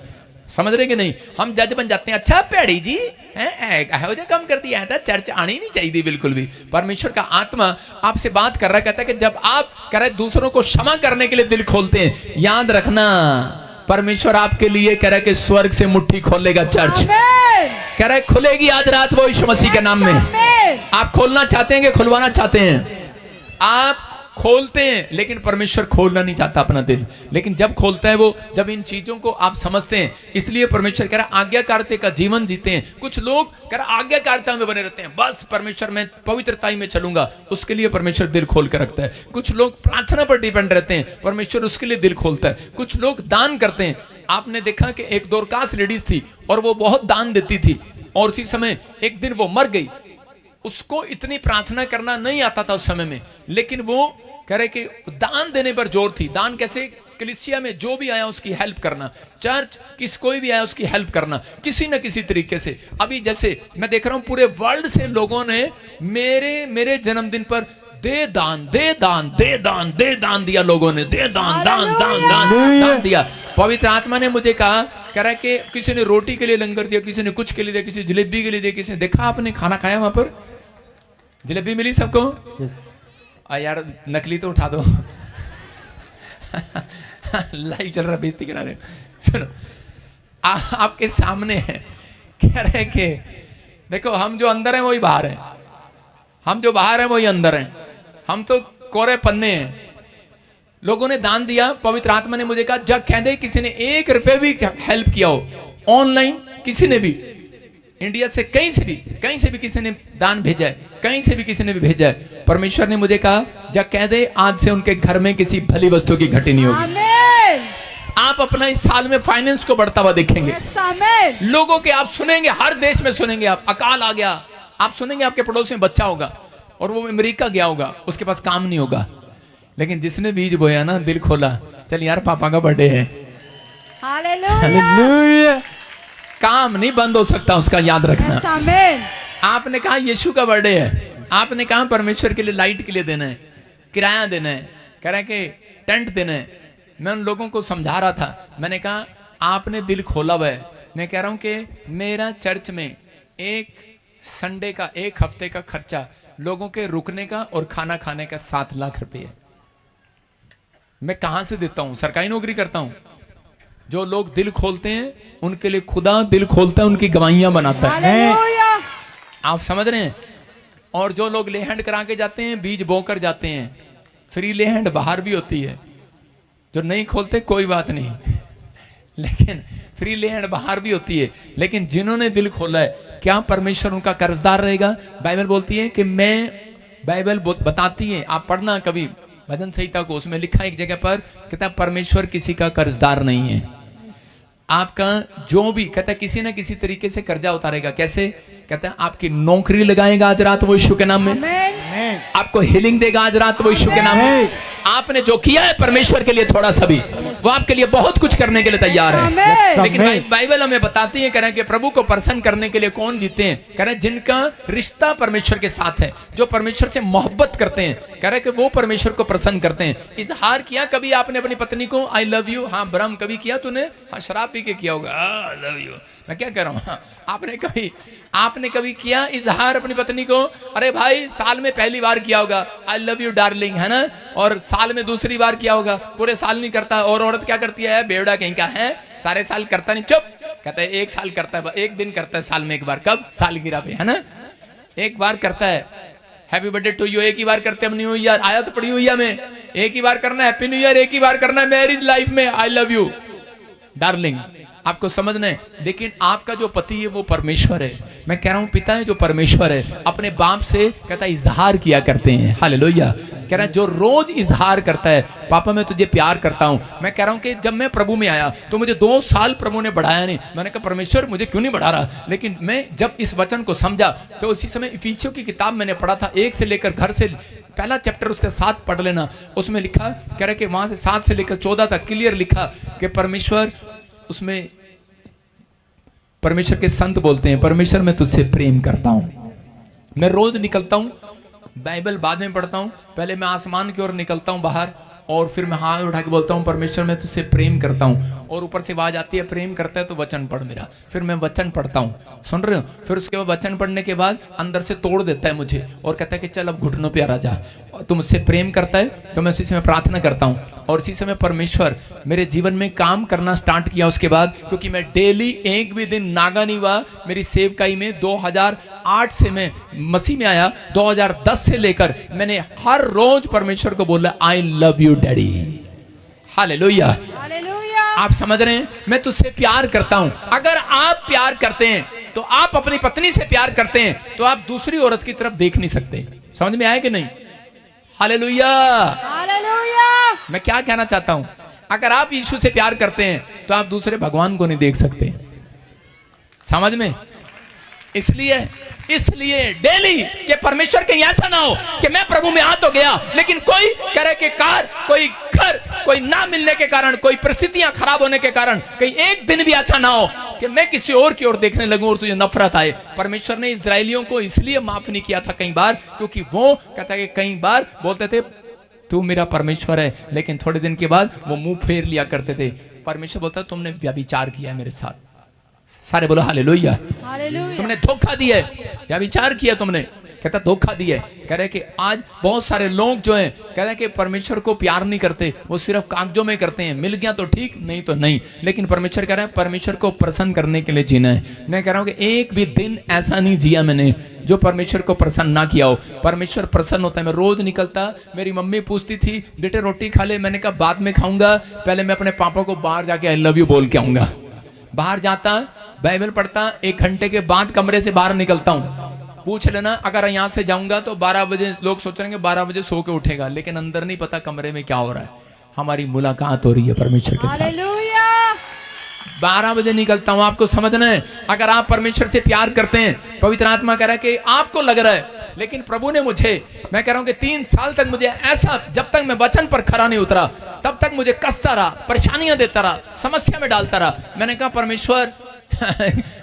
समझ रहे कि नहीं? हम जज बन जाते हैं। अच्छा पैड़ी जी हैं कम कर दिया है, चर्च आनी नहीं चाहिए बिल्कुल भी। परमेश्वर का आत्मा आपसे बात कर रहा है, कहता है कि जब आप कह रहे दूसरों को क्षमा करने के लिए दिल खोलते हैं, याद रखना परमेश्वर आपके लिए कह रहा है कि स्वर्ग से मुट्ठी खोलेगा। चर्च कह रहा है खुलेगी आज रात वो यीशु मसीह के नाम में। आप खोलना चाहते हैं कि खुलवाना चाहते हैं? आप खोलते हैं, लेकिन परमेश्वर खोलना नहीं चाहता अपना दिल। लेकिन जब खोलता है वो, जब इन चीजों को आप समझते हैं, इसलिए परमेश्वर कह रहा आज्ञाकारिता का जीवन जीते हैं। कुछ लोग कह रहा आज्ञाकारिता में बने रहते हैं, बस परमेश्वर में पवित्रता में चलूंगा, उसके लिए परमेश्वर दिल खोल कर रखता है। कुछ लोग प्रार्थना पर डिपेंड रहते हैं, परमेश्वर उसके लिए दिल खोलता है। कुछ लोग दान करते हैं। आपने देखा कि एक दोरकास लेडीज थी और वो बहुत दान देती थी, और उसी समय एक दिन वो मर गई। उसको इतनी प्रार्थना करना नहीं आता था उस समय में, लेकिन वो कह रहे कि दान देने पर जोर थी। दान कैसे? कलीसिया में जो भी आया उसकी हेल्प करना, चर्च किस कोई भी आया उसकी हेल्प करना, किसी न किसी तरीके से। अभी जैसे मैं देख रहा हूं पूरे वर्ल्ड से लोगों ने मेरे जन्मदिन पर दे दान दे दान दे दान दे दान दिया। लोगों ने दे दान दान दान दान दान दिया। पवित्र आत्मा ने मुझे कहा, कह रहा है कि किसी ने रोटी के लिए लंगर दिया, किसी ने कुछ के लिए दिया, किसी जलेबी के लिए दिया, किसी ने देखा आपने खाना खाया वहां पर, जलेबी मिली सबको। यार नकली तो उठा दो लाइव चल रहा, बेइज्जती करा रहे। सुनो आपके सामने है, कह रहे कि देखो हम जो अंदर हैं वही बाहर हैं, हम जो बाहर हैं वही अंदर हैं, हम तो कोरे पन्ने हैं। लोगों ने दान दिया। पवित्र आत्मा ने मुझे कहा जब कह दे किसी ने 1 रुपए भी हेल्प किया हो, ऑनलाइन किसी ने भी, इंडिया से कहीं से भी किसी ने दान भेजा है, कहीं से भी किसी ने भी भेजा है, परमेश्वर ने मुझे कहा जब कह दे आज से उनके घर में किसी भली वस्तु की घटी नहीं होगी। आमीन। आप अपना इस साल में फाइनेंस को बढ़ता हुआ देखेंगे। आमीन। लोगों के आप सुनेंगे, हर देश में सुनेंगे। आप अकाल आ गया, आप सुनेंगे आपके पड़ोस में बच्चा होगा और वो अमेरिका गया होगा, उसके पास काम नहीं होगा, लेकिन जिसने बीज बोया ना, दिल खोला, चल यार पापा का बर्थडे है, हालेलुया। काम नहीं बंद हो सकता उसका, याद रखना। आमीन। आपने कहा यीशु का बर्थडे है, आपने कहा परमेश्वर के लिए लाइट के लिए देना है, किराया देना है, कह रहा है कि टेंट देना है। मैं उन लोगों को समझा रहा था, मैंने कहा आपने दिल खोला हुआ है। मैं कह रहा हूं कि मेरा चर्च में एक संडे का, एक हफ्ते का खर्चा लोगों के रुकने का और खाना खाने का 7 लाख रुपए है। मैं कहां से देता हूं? सरकारी नौकरी करता हूं। जो लोग दिल खोलते हैं उनके लिए खुदा दिल खोलता है, उनकी गवाहियां बनाता है। हालेलुया। आप समझ रहे हैं? और जो लोग ले हैंड करा के जाते हैं, बीज बोकर जाते हैं, फ्री ले हैंड बाहर भी होती है। जो नहीं खोलते कोई बात नहीं, लेकिन फ्री ले हैंड बाहर भी होती है। लेकिन जिन्होंने दिल खोला है, क्या परमेश्वर उनका कर्जदार रहेगा? बाइबल बोलती है कि बाइबल बताती है, आप पढ़ना कभी भजन संहिता को, उसमें लिखा है एक जगह पर, कहता है परमेश्वर किसी का कर्जदार नहीं है। आपका जो भी कहता है किसी ना किसी तरीके से कर्जा उतारेगा। कैसे? कहता है आपकी नौकरी लगाएगा आज रात वो यीशु के नाम में, आपको हीलिंग देगा आज रात वो यीशु के नाम में। आपने जो किया है परमेश्वर के लिए थोड़ा सा भी, वो आपके लिए बहुत कुछ करने के लिए तैयार है। आमीन। लेकिन बाइबल हमें बताती है, कह रहे हैं कि प्रभु को प्रसन्न करने के लिए कौन जीते हैं? कह रहे हैं जिनका रिश्ता परमेश्वर के साथ है, जो परमेश्वर से मोहब्बत करते हैं, कह रहे हैं कि वो परमेश्वर को प्रसन्न करते हैं। इजहार किया कभी आपने अपनी पत्नी को आई लव यू? हाँ ब्रह्म कभी किया तूने? हाँ शराब पी के किया होगा आई लव यू। मैं क्या कह रहा हूँ, हाँ, आपने कभी किया इजहार अपनी पत्नी को? अरे भाई साल में पहली बार किया होगा आई लव यू डार्लिंग, है ना, और साल में दूसरी बार किया होगा, पूरे साल नहीं करता। और औरत क्या करती है, बेवड़ा कहीं का है, सारे साल करता नहीं, चुप, कहता है एक साल करता है, एक दिन करता है साल में एक बार, कब? सालगिरह पे, है ना, एक बार करता है। हैप्पी बर्थडे टू यू एक ही बार करते हैं, न्यू ईयर आया तो पड़ी हुई में एक ही बार करना है, हैप्पी न्यू ईयर एक ही बार करना है, मैरिज लाइफ में आई लव यू डार्लिंग। आपको समझना है, लेकिन आपका जो पति है वो परमेश्वर है। मैं कह रहा हूं पिता है जो परमेश्वर है, अपने बाप से कहता है इजहार किया करते हैं। हालेलुया। कह रहा है जो रोज इजहार करता है, पापा मैं तुझे प्यार करता हूं। मैं कह रहा हूं कि जब मैं प्रभु में आया तो मुझे 2 साल प्रभु ने बढ़ाया नहीं। मैंने कहा परमेश्वर मुझे क्यों नहीं बढ़ा रहा, लेकिन मैं जब इस वचन को समझा तो उसी समय इफिसियों की किताब मैंने पढ़ा था, 1 से लेकर घर से पहला चैप्टर उसके साथ पढ़ लेना, उसमें लिखा, कह रहा है कि वहां से 7 से लेकर 14 तक क्लियर लिखा कि परमेश्वर, उसमें परमेश्वर के संत बोलते हैं परमेश्वर मैं तुझसे प्रेम करता हूं। मैं रोज निकलता हूं, बाइबल बाद में पढ़ता हूं, पहले मैं आसमान की ओर निकलता हूं बाहर, और फिर मैं हाथ उठा के बोलता हूं परमेश्वर मैं तुझसे प्रेम करता हूं, और ऊपर से आवाज आती है प्रेम करता है तो वचन पढ़ मेरा, फिर मैं वचन पढ़ता हूं, सुन रहे हो, फिर उसके बाद वचन पढ़ने के बाद अंदर से तोड़ देता है मुझे और कहता है कि चल अब घुटनों पे आ जा, तू मुझसे प्रेम करता है तो मैं उसी समय प्रार्थना करता हूं, और इसी समय परमेश्वर मेरे जीवन में काम करना स्टार्ट किया उसके बाद, क्योंकि मैं डेली एक भी दिन नागा नहीं हुआ मेरी सेवकाई में। 2008 से मैं मसीह में आया, 2010 से लेकर मैंने हर रोज परमेश्वर को बोला I love you daddy. Hallelujah. Hallelujah. आप समझ रहे हैं, मैं तुझसे प्यार करता हूं। अगर आप प्यार करते हैं तो आप अपनी पत्नी से प्यार करते हैं तो आप दूसरी औरत की तरफ देख नहीं सकते। समझ में आया कि नहीं? हालेलुया। हालेलुया। मैं क्या कहना चाहता हूं, अगर आप यीशु से प्यार करते हैं तो आप दूसरे भगवान को नहीं देख सकते। समझ में? इसलिए डेली कि परमेश्वर कहीं ऐसा ना हो कि मैं प्रभु में आ तो गया लेकिन कोई करे के कार, कोई घर, कोई ना मिलने के कारण, कोई परिस्थितियां खराब होने के कारण कहीं एक दिन भी ऐसा ना हो कि मैं किसी और की ओर देखने लगूं और तुझे नफरत आए। परमेश्वर ने इजराइलियों को इसलिए माफ नहीं किया था कई बार, क्योंकि वो कहता है कि कई बार बोलते थे तू मेरा परमेश्वर है, लेकिन थोड़े दिन के बाद वो मुंह फेर लिया करते थे। परमेश्वर बोलता है तुमने व्यभिचार किया है मेरे साथ। सारे बोलो हालेलुया। हालेलुया। तुमने धोखा दिया है, व्यभिचार किया तुमने, कहता धोखा दिया है। कह रहे कि आज बहुत सारे लोग जो हैं कह रहे कि परमेश्वर को प्यार नहीं करते, वो सिर्फ कागजों में करते हैं, मिल गया तो ठीक नहीं तो नहीं। लेकिन परमेश्वर कह रहा है परमेश्वर को प्रसन्न करने के लिए जीना है। मैं कह रहा हूं कि एक भी दिन ऐसा नहीं जिया मैंने जो परमेश्वर को प्रसन्न ना किया हो। परमेश्वर प्रसन्न होता है। मैं रोज निकलता, मेरी मम्मी पूछती थी बेटे रोटी खा ले, मैंने कहा बाद में खाऊंगा, पहले मैं अपने पापा को बाहर जाके आई लव यू बोल के आऊंगा। बाहर जाता, बाइबल पढ़ता, 1 घंटे के बाद कमरे से बाहर निकलता हूं। पूछ लेना अगर यहाँ से जाऊंगा तो 12 बजे लोग सोचेंगे 12 बजे सो के उठेगा, लेकिन अंदर नहीं पता कमरे में क्या हो रहा है। हमारी मुलाकात हो रही है परमेश्वर के साथ। हालेलुया। 12 बजे निकलता हूं। आपको समझना है, अगर आप परमेश्वर से प्यार करते हैं, पवित्र आत्मा कह रहा है कि आपको लग रहा है, लेकिन प्रभु ने मुझे, मैं कह रहा हूं कि 3 साल तक मुझे ऐसा, जब तक मैं वचन पर खरा नहीं उतरा तब तक मुझे कसता रहा, परेशानियां देता रहा, समस्या में डालता रहा। मैंने कहा परमेश्वर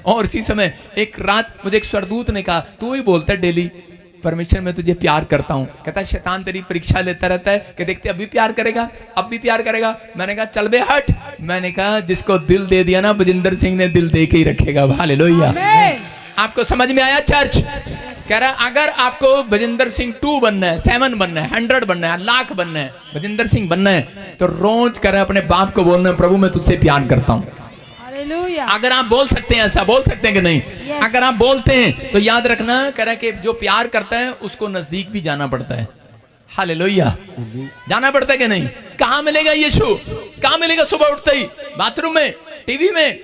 और इसी समय एक रात मुझे एक स्वर्गदूत ने कहा तू ही बोलता है डेली परमेश्वर मैं तुझे प्यार करता हूं। कहता शैतान तेरी परीक्षा लेता रहता है कि देखते अभी प्यार करेगा, अब भी प्यार करेगा। मैंने कहा चल बे हट। मैंने कहा जिसको दिल दे दिया ना बजिंदर सिंह ने दिल दे के ही रखेगा। हालेलुया। आपको समझ में आया चर्च? कह रहा अगर आपको बजिंदर सिंह 2 बनना है, 7 बनना है, 100 बनना है, लाख बनना है, बजिंदर सिंह बनना है, तो रोज कह रहा अपने बाप को बोलना प्रभु मैं तुझसे प्यार करता हूं। हालेलुया। अगर आप बोल सकते हैं, ऐसा बोल सकते हैं कि नहीं? Yes. अगर आप बोलते हैं तो याद रखना, कह रहा है कि जो प्यार करता है उसको नजदीक भी जाना पड़ता है। हालेलुया। जाना पड़ता है कि नहीं? कहां मिलेगा यीशु? कहां मिलेगा? सुबह उठते ही बाथरूम में, टीवी में,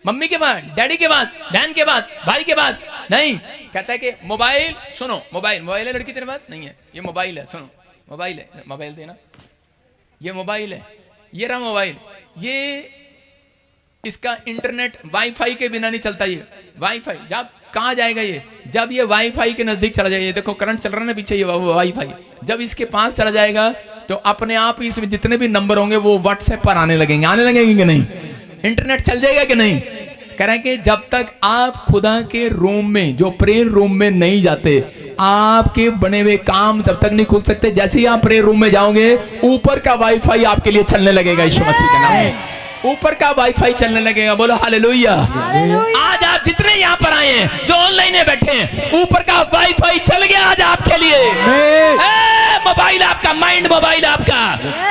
मम्मी के पास, डैडी के पास, बहन के पास, भाई के पास नहीं। कहता है कि मोबाइल, सुनो मोबाइल है, लड़की तेरे पास नहीं है, ये मोबाइल है, सुनो मोबाइल है, मोबाइल देना, ये मोबाइल है, ये रहा मोबाइल, ये इसका इंटरनेट वाईफाई के बिना नहीं चलता। ये वाईफाई जब कहाँ जाएगा ये? जब ये वाईफाई के नजदीक चला जाएगा, ये देखो करंट चल रहा है ना पीछे, ये वाईफाई जब इसके पास चला जाएगा तो अपने आप ही इसमें जितने भी नंबर होंगे वो व्हाट्सएप पर आने लगेंगे कि नहीं? इंटरनेट चल जाएगा कि नहीं? कह रहे हैं कि जब तक आप खुदा के रूम में, जो प्रेयर रूम में नहीं जाते, आपके बने हुए काम तब तक नहीं खुल सकते। जैसे ही आप प्रेयर रूम में जाओगे, ऊपर का वाईफाई आपके लिए चलने लगेगा यीशु मसीह के नाम में। ऊपर का वाईफाई चलने लगेगा। बोलो हालेलुया। आज आप जितने यहाँ पर आए हैं, जो ऑनलाइन में बैठे हैं, ऊपर का वाईफाई चल गया आज आपके लिए। मोबाइल आपका, माइंड मोबाइल आपका,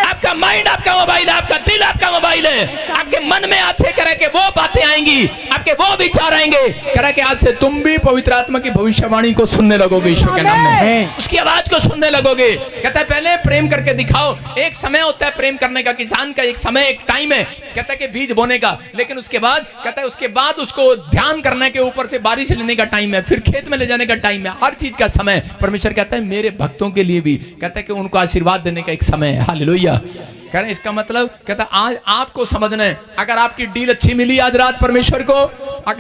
आपका माइंड आपका मोबाइल, आपका दिल आपका मोबाइल है। आपके मन में आज से करे के वो बातें आएंगी, आपके वो विचार आएंगे, करे के आज से तुम भी पवित्र आत्मा की भविष्यवाणी को सुनने लगोगे ईश्वर के नाम में, उसकी आवाज को सुनने लगोगे। कहता है पहले प्रेम करके दिखाओ। एक समय होता है प्रेम करने का, किसान का एक समय, एक टाइम है, कहता है कि बीज बोने का, लेकिन उसके बाद कहता है उसके बाद उसको ध्यान करने के ऊपर से बारिश लेने का टाइम है, फिर खेत में ले जाने का टाइम है, हर चीज का समय। परमेश्वर कहता है मेरे भक्तों के लिए भी, कहता है कि उनको आशीर्वाद देने का एक समय है। हालेलुया। कह रहे इसका मतलब कहता आज आपको समझना है, अगर आपकी डील अच्छी मिली आज रात परमेश्वर को,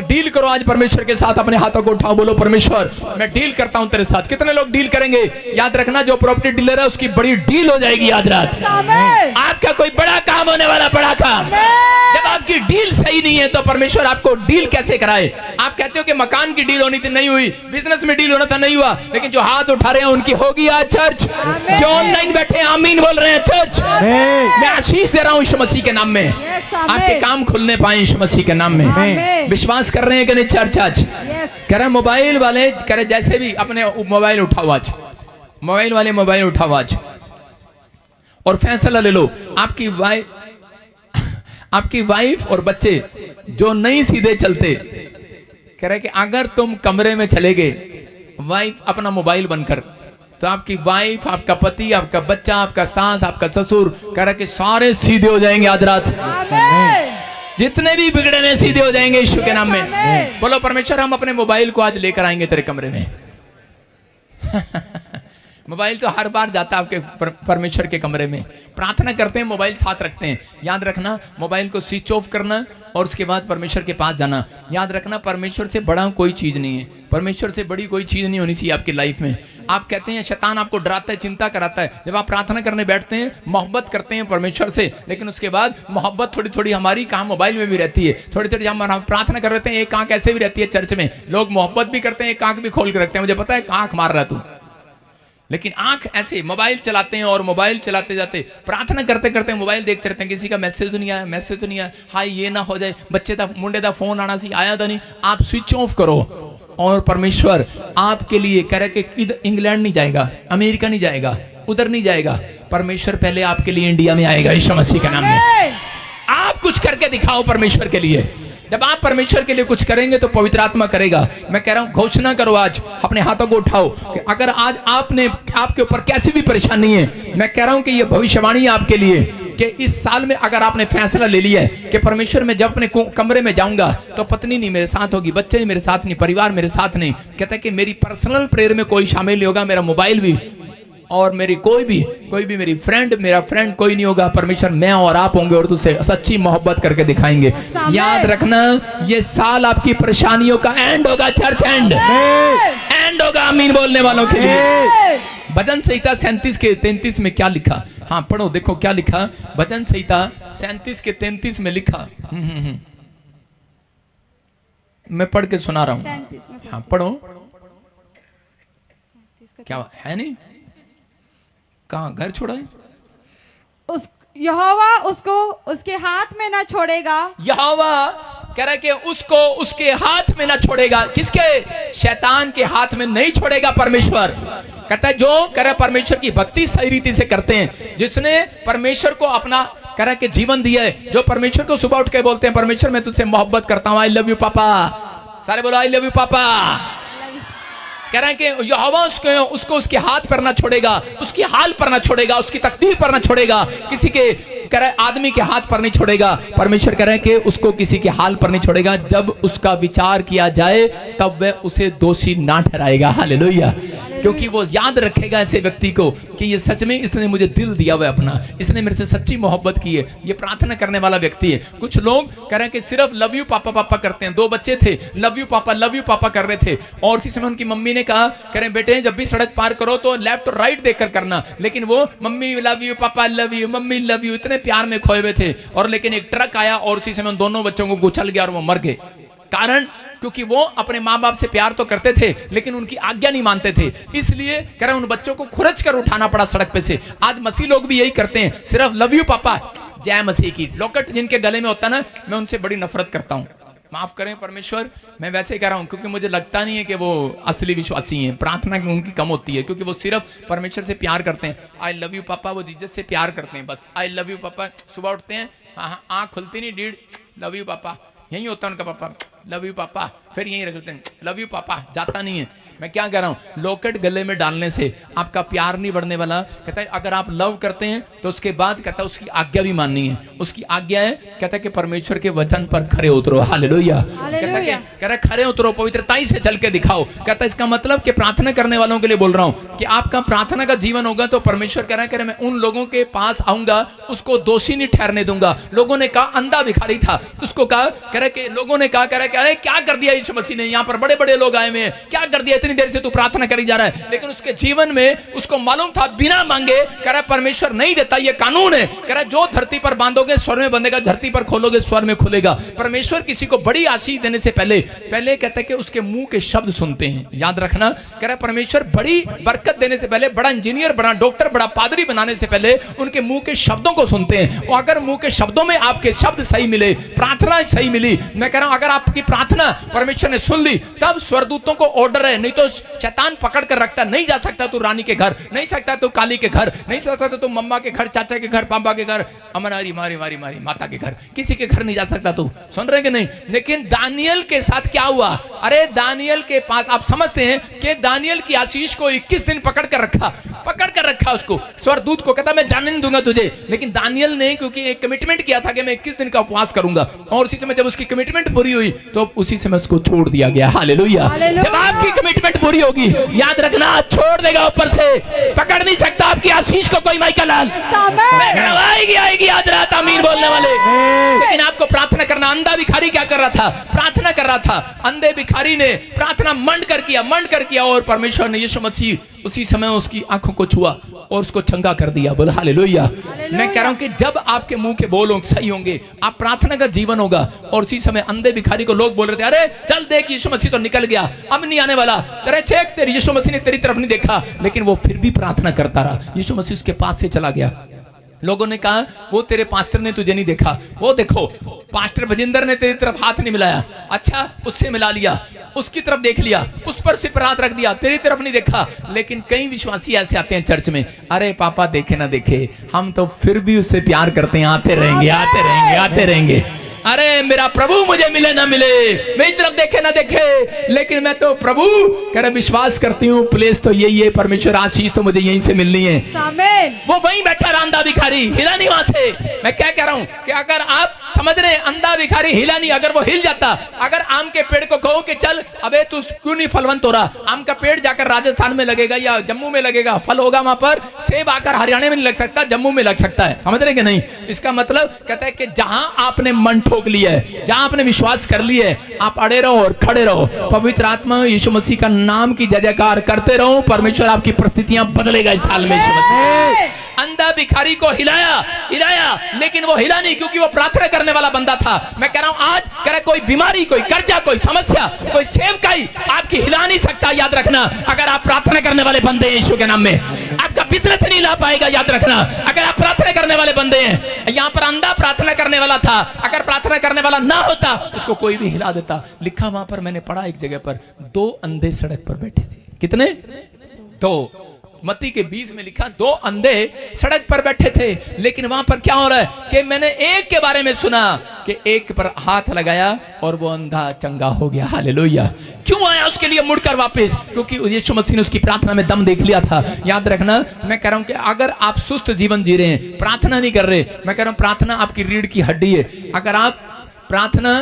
डील करो आज परमेश्वर के साथ। अपने हाथों को उठाओ, बोलो परमेश्वर मैं डील करता हूं तेरे साथ। कितने लोग डील करेंगे? याद रखना जो प्रॉपर्टी डीलर है उसकी बड़ी डील हो जाएगी आज रात। आपका कोई बड़ा काम होने वाला, बड़ा काम। जब आपकी डील सही नहीं है तो परमेश्वर आपको डील कैसे कराए? आप कहते हो कि मकान की डील होनी थी, नहीं हुई, बिजनेस में डील होना था, नहीं हुआ, लेकिन जो हाथ उठा रहे हैं उनकी होगी आज चर्च। जो ऑनलाइन बैठे हैं आमीन बोल रहे हैं चर्च। मैं आशीष दे रहा हूं यीशु मसीह के नाम में, आपके काम खुलने पाए यीशु मसीह के नाम में। विश्वास कर रहे हैं कि नहीं चर्च? आज कह रहे मोबाइल वाले, कह रहे जैसे भी अपने मोबाइल उठाओ आज, मोबाइल वाले मोबाइल उठाओ आज और फैसला ले लो। आपकी वाइफ और बच्चे जो नहीं सीधे चलते, कह रहे कि अगर तुम कमरे में चले गए वाइफ अपना मोबाइल बनकर, तो आपकी वाइफ, आपका पति, आपका बच्चा, आपका सास, आपका ससुर, कह रहे कि सारे सीधे हो जाएंगे आज रात। जितने भी बिगड़े हैं सीधे हो जाएंगे यीशु के नाम में। बोलो परमेश्वर हम अपने मोबाइल को आज लेकर आएंगे तेरे कमरे में। मोबाइल तो हर बार जाता है आपके परमेश्वर के कमरे में। प्रार्थना करते हैं, मोबाइल साथ रखते हैं। याद रखना मोबाइल को स्विच ऑफ करना और उसके बाद परमेश्वर के पास जाना। याद रखना परमेश्वर से बड़ा कोई चीज नहीं है, परमेश्वर से बड़ी कोई चीज नहीं होनी चाहिए आपकी लाइफ में। आप कहते हैं शैतान आपको डराता है, चिंता कराता है। जब आप प्रार्थना करने बैठते हैं, मोहब्बत करते हैं परमेश्वर से, लेकिन उसके बाद मोहब्बत थोड़ी थोड़ी हमारी काम मोबाइल में भी रहती है। थोड़ी थोड़ी हम प्रार्थना कर रहे हैं, एक आंख ऐसे भी रहती है चर्च में, लोग मोहब्बत भी करते हैं, एक आंख भी खोल कर रखते हैं। मुझे पता है आंख मार रहा तू, लेकिन आंख ऐसे मोबाइल चलाते हैं और मोबाइल चलाते जाते प्रार्थना करते करते मोबाइल देखते रहते हैं। किसी का मैसेज तो नहीं आया, मैसेज तो नहीं आया, हाय ये ना हो जाए, बच्चे का मुंडे का फोन आना सी आया था नहीं। आप स्विच ऑफ करो और परमेश्वर आपके लिए कह रहे कि इधर इंग्लैंड नहीं जाएगा, अमेरिका नहीं जाएगा, उधर नहीं जाएगा, परमेश्वर पहले आपके लिए इंडिया में आएगा यीशु मसीह के नाम में। आप कुछ करके दिखाओ परमेश्वर के लिए। जब आप परमेश्वर के लिए कुछ करेंगे तो पवित्र आत्मा करेगा। मैं कह रहा हूं घोषणा करो आज, अपने हाथों को उठाओ कि अगर आज आपके ऊपर कैसी भी परेशानी है, मैं कह रहा हूं कि ये भविष्यवाणी है आपके लिए कि इस साल में अगर आपने फैसला ले लिया है कि परमेश्वर में जब अपने कमरे में जाऊंगा तो पत्नी नहीं मेरे साथ होगी, बच्चे नहीं मेरे साथ नहीं, परिवार मेरे साथ नहीं, कहता है कि मेरी पर्सनल प्रेयर में कोई शामिल नहीं होगा, मेरा मोबाइल भी और मेरी कोई भी मेरी मेरा फ्रेंड कोई नहीं होगा। परमेश्वर मैं और आप होंगे और तुझसे सच्ची मोहब्बत करके दिखाएंगे। याद रखना ये साल आपकी परेशानियों का एंड होगा, चर्च एंड होगा। आमीन बोलने वालों के लिए। भजन संहिता 37 के 33 में क्या लिखा? हाँ पढ़ो, देखो क्या लिखा। भजन संहिता 37 के 33 में लिखा। मैं पढ़ के सुना रहा हूँ। हाँ पढ़ो। क्या है? नहीं कहाँ घर छोड़ा है? यहोवा उसको उसके हाथ में ना छोड़ेगा। यहोवा कह रहा है कि उसको उसके हाथ में ना छोड़ेगा। किसके? शैतान के हाथ में नहीं छोड़ेगा परमेश्वर। कहता है जो कह रहा परमेश्वर की भक्ति सही रीति से करते हैं, जिसने परमेश्वर को अपना कह रहा कि जीवन दिया है, जो परमेश्वर को सुबह उठ के बोलते हैं परमेश्वर मैं तुझसे मोहब्बत करता हूँ, आई लव यू पापा, सारे बोलो आई लव यू पापा। कह रहे हैं कि यहोवा उसको उसके हाथ पर ना छोड़ेगा, उसकी हाल पर ना छोड़ेगा, उसकी तकदीर पर ना छोड़ेगा, किसी के कह रहे आदमी के हाथ पर नहीं छोड़ेगा। परमेश्वर कह रहे हैं कि उसको किसी के हाल पर नहीं छोड़ेगा। जब उसका विचार किया जाए तब वह उसे दोषी ना ठहराएगा। हालेलुया। क्योंकि वो याद रखेगा ऐसे व्यक्ति को कि ये सच में इसने मुझे दिल दिया हुआ है अपना, इसने मेरे से सच्ची मोहब्बत की है, ये प्रार्थना करने वाला व्यक्ति है। कुछ लोग कह रहे हैं कि सिर्फ लव यू पापा पापा करते हैं। 2 बच्चे थे, लव यू पापा कर रहे थे, और उसी समय उनकी मम्मी ने कहा, कह रहे बेटे जब भी सड़क पार करो तो लेफ्ट और राइट देखकर करना, लेकिन वो मम्मी लव यू पापा love you mummy love you इतने प्यार में खोए हुए थे। और लेकिन एक ट्रक आया और उसी समय उन दोनों बच्चों को कुचल गया और वो मर गए। कारण क्योंकि वो अपने माँ बाप से प्यार तो करते थे लेकिन उनकी आज्ञा नहीं मानते थे, इसलिए कह रहे उन बच्चों को खुरच कर उठाना पड़ा सड़क पे से। आज मसीह लोग भी यही करते हैं, सिर्फ लव यू पापा, जय मसीह की। लॉकेट जिनके गले में होता ना, मैं उनसे बड़ी नफरत करता हूँ, माफ करें परमेश्वर, मैं वैसे कह रहा हूँ क्योंकि मुझे लगता नहीं है कि वो असली विश्वासी हैं। प्रार्थना उनकी कम होती है क्योंकि वो सिर्फ परमेश्वर से प्यार करते हैं। आई लव यू पापा, वो जीसस से प्यार करते हैं बस। आई लव यू पापा, सुबह उठते हैं आँख खुलती नहीं, डीड लव यू पापा, यही होता है उनका पापा, लव यू पापा, फिर यहीं रखते हैं लव यू पापा, जाता नहीं है। मैं क्या कह रहा हूँ, लॉकेट गले में डालने से आपका प्यार नहीं बढ़ने वाला। कहता है अगर आप लव करते हैं तो उसके बाद कहता है उसकी आज्ञा भी माननी है। उसकी आज्ञा है, कहता है कि परमेश्वर के वचन पर खरे उतरो। हालेलुया। कहता है कह रहा खरे उतरो, पवित्रताई से चल के दिखाओ। कहता है इसका मतलब कि प्रार्थना करने वालों के लिए बोल रहा हूँ कि आपका प्रार्थना का जीवन होगा तो परमेश्वर कह रहा है मैं उन लोगों के पास आऊंगा, उसको दोषी नहीं ठहरने दूंगा। लोगों ने कहा अंधा भिखारी था, उसको कहा कह रहे कि लोगों ने कहा अरे क्या कर दिया यीशु मसीह ने, यहाँ पर बड़े बड़े लोग आए हुए हैं, क्या कर दिया, इतनी देर से तू प्रार्थना करी जा रहा है। लेकिन उसके जीवन में उसको मालूम था बिना मांगे कह रहा परमेश्वर नहीं देता, ये कानून है। कह रहा जो धरती पर बांधोगे स्वर में बंधेगा, धरती पर खोलोगे स्वर में खुलेगा। परमेश्वर किसी को बड़ी आशीष देने से पहले कहता है कि उसके मुंह के शब्द सुनते हैं। याद रखना, कह रहा परमेश्वर बड़ी बरकत देने से पहले, बड़ा इंजीनियर, बड़ा डॉक्टर, बड़ा पादरी बनाने से पहले उनके मुंह के शब्दों को सुनते हैं। और अगर मुंह के शब्दों में आपके शब्द सही मिले, प्रार्थना सही मिली, मैं कह रहा हूं अगर आपकी प्रार्थना परमेश्वर ने सुन ली, तब स्वर्गदूतों को ऑर्डर है, नहीं तो शैतान पकड़ कर रखता, नहीं जा सकता तू रानी के घर, नहीं सकता तू काली के घर, नहीं जा सकता तू मम्मा के घर, चाचा के घर, पापा के घर, अमरारी मारी मारी मारी माता के घर, किसी के घर नहीं जा सकता तू। सुन रहे कि नहीं? लेकिन दानियल के साथ क्या हुआ? अरे दानियल के पास आप समझते हैं कि दानियल की आशीष को 21 दिन पकड़ कर रखा उसको, स्वर्गदूत को कहता मैं जाने नहीं दूंगा तुझे। लेकिन दानियल ने क्योंकि एक कमिटमेंट किया था कि मैं 21 दिन का उपवास करूंगा, और उसी समय जब उसकी कमिटमेंट पूरी हुई तो उसी समय उसको छोड़ दिया गया। हालेलुया। जब आपकी कमिटमेंट पूरी होगी, याद रखना, छोड़ देगा ऊपर से, पकड़ नहीं सकता आपकी आशीष को कोई। माइकल लाल आएगी आज रात आमीन बोलने वाले। लेकिन आपको प्रार्थना करना। अंधा भिखारी क्या कर रहा था? प्रार्थना कर रहा था। अंधे भिखारी ने प्रार्थना मंड कर किया और परमेश्वर ने यीशु मसीह उसी समय उसकी आंखों को छुआ और उसको चंगा कर दिया। बोल हालेलुया। मैं कह रहा हूं कि जब आपके मुंह के बोल सही होंगे, आप प्रार्थना का जीवन होगा। और उसी समय अंधे भिखारी को लोग बोल रहे थे अरे चल देख यीशु मसीह तो निकल गया, अब नहीं आने वाला, अरे चेक तेरी यीशु मसीह ने तेरी तरफ नहीं देखा। लेकिन वो फिर भी प्रार्थना करता रहा। यीशु मसीह उसके पास से चला गया। लोगों ने कहा वो तेरे पास्टर ने तुझे नहीं देखा, वो देखो पास्टर बजिंदर ने तेरी तरफ हाथ नहीं मिलाया, अच्छा उससे मिला लिया, उसकी तरफ देख लिया, उस पर सिर पर हाथ रख दिया, तेरी तरफ नहीं देखा। लेकिन कई विश्वासी ऐसे आते हैं चर्च में, अरे पापा देखे ना देखे, हम तो फिर भी उससे प्यार करते हैं, आते रहेंगे। अरे मेरा प्रभु मुझे मिले ना मिले, मेरी तरफ देखे ना देखे, लेकिन मैं तो प्रभु कर विश्वास करती हूँ, प्लेस तो यही है, परमेश्वर आशीष तो मुझे यहीं से मिलनी है। वो वहीं बैठा अंधा भिखारी, हिला नहीं वहां से। मैं क्या कह रहा हूँ कि अगर आप समझ रहे हैं अंधा भिखारी हिला नहीं, अगर वो हिल जाता, अगर आम के पेड़ को कहो कि चल अबे तू क्यों नहीं फलवंत हो रहा, आम का पेड़ जाकर राजस्थान में लगेगा या जम्मू में लगेगा, फल होगा वहां पर, सेब आकर हरियाणा में नहीं लग सकता, जम्मू में लग सकता है। समझ रहे कि नहीं? इसका मतलब कहता है कि जहां आपने मन ठोक लिया है, जहां आपने विश्वास कर लिया है, आप अड़े रहो और खड़े रहो, पवित्र आत्मा यीशु मसीह का नाम की जय जयकार करते रहो, परमेश्वर आपकी परिस्थितियां बदलेगा इस साल में। यीशु मसीह अंधा भिखारी को हिलाया, लेकिन वो हिला नहीं क्योंकि वो प्रार्थना करने वाला बंदा था। मैं कह रहा हूं आज करे कोई बीमारी, कोई कर्जा, कोई समस्या, कोई सेवकाई आपकी हिला नहीं सकता। याद रखना, अगर आप प्रार्थना करने वाले बंदे हैं यीशु के नाम में, आपका बिजनेस नहीं ला पाएगा। याद रखना, अगर आप प्रार्थना करने वाले बंदे हैं। यहाँ पर अंधा प्रार्थना करने वाला था, अगर प्रार्थना करने वाला ना होता उसको कोई भी हिला देता। लिखा वहां पर, मैंने पढ़ा एक जगह पर, 2 अंधे सड़क पर बैठे थे। कितने? 2। मत्ती के 20 में लिखा 2 अंधे सड़क पर बैठे थे। लेकिन वहां पर क्या हो रहा है कि मैंने एक के बारे में सुना कि एक पर हाथ लगाया और वो अंधा चंगा हो गया। हालेलुया। क्यों आया उसके लिए मुड़कर वापस? क्योंकि यीशु मसीह ने उसकी प्रार्थना में दम देख लिया था। याद रखना, मैं कह रहा हूं कि अगर आप सुस्त जीवन जी रहे हैं, प्रार्थना नहीं कर रहे, मैं कह रहा हूं प्रार्थना आपकी रीढ़ की हड्डी है। अगर आप प्रार्थना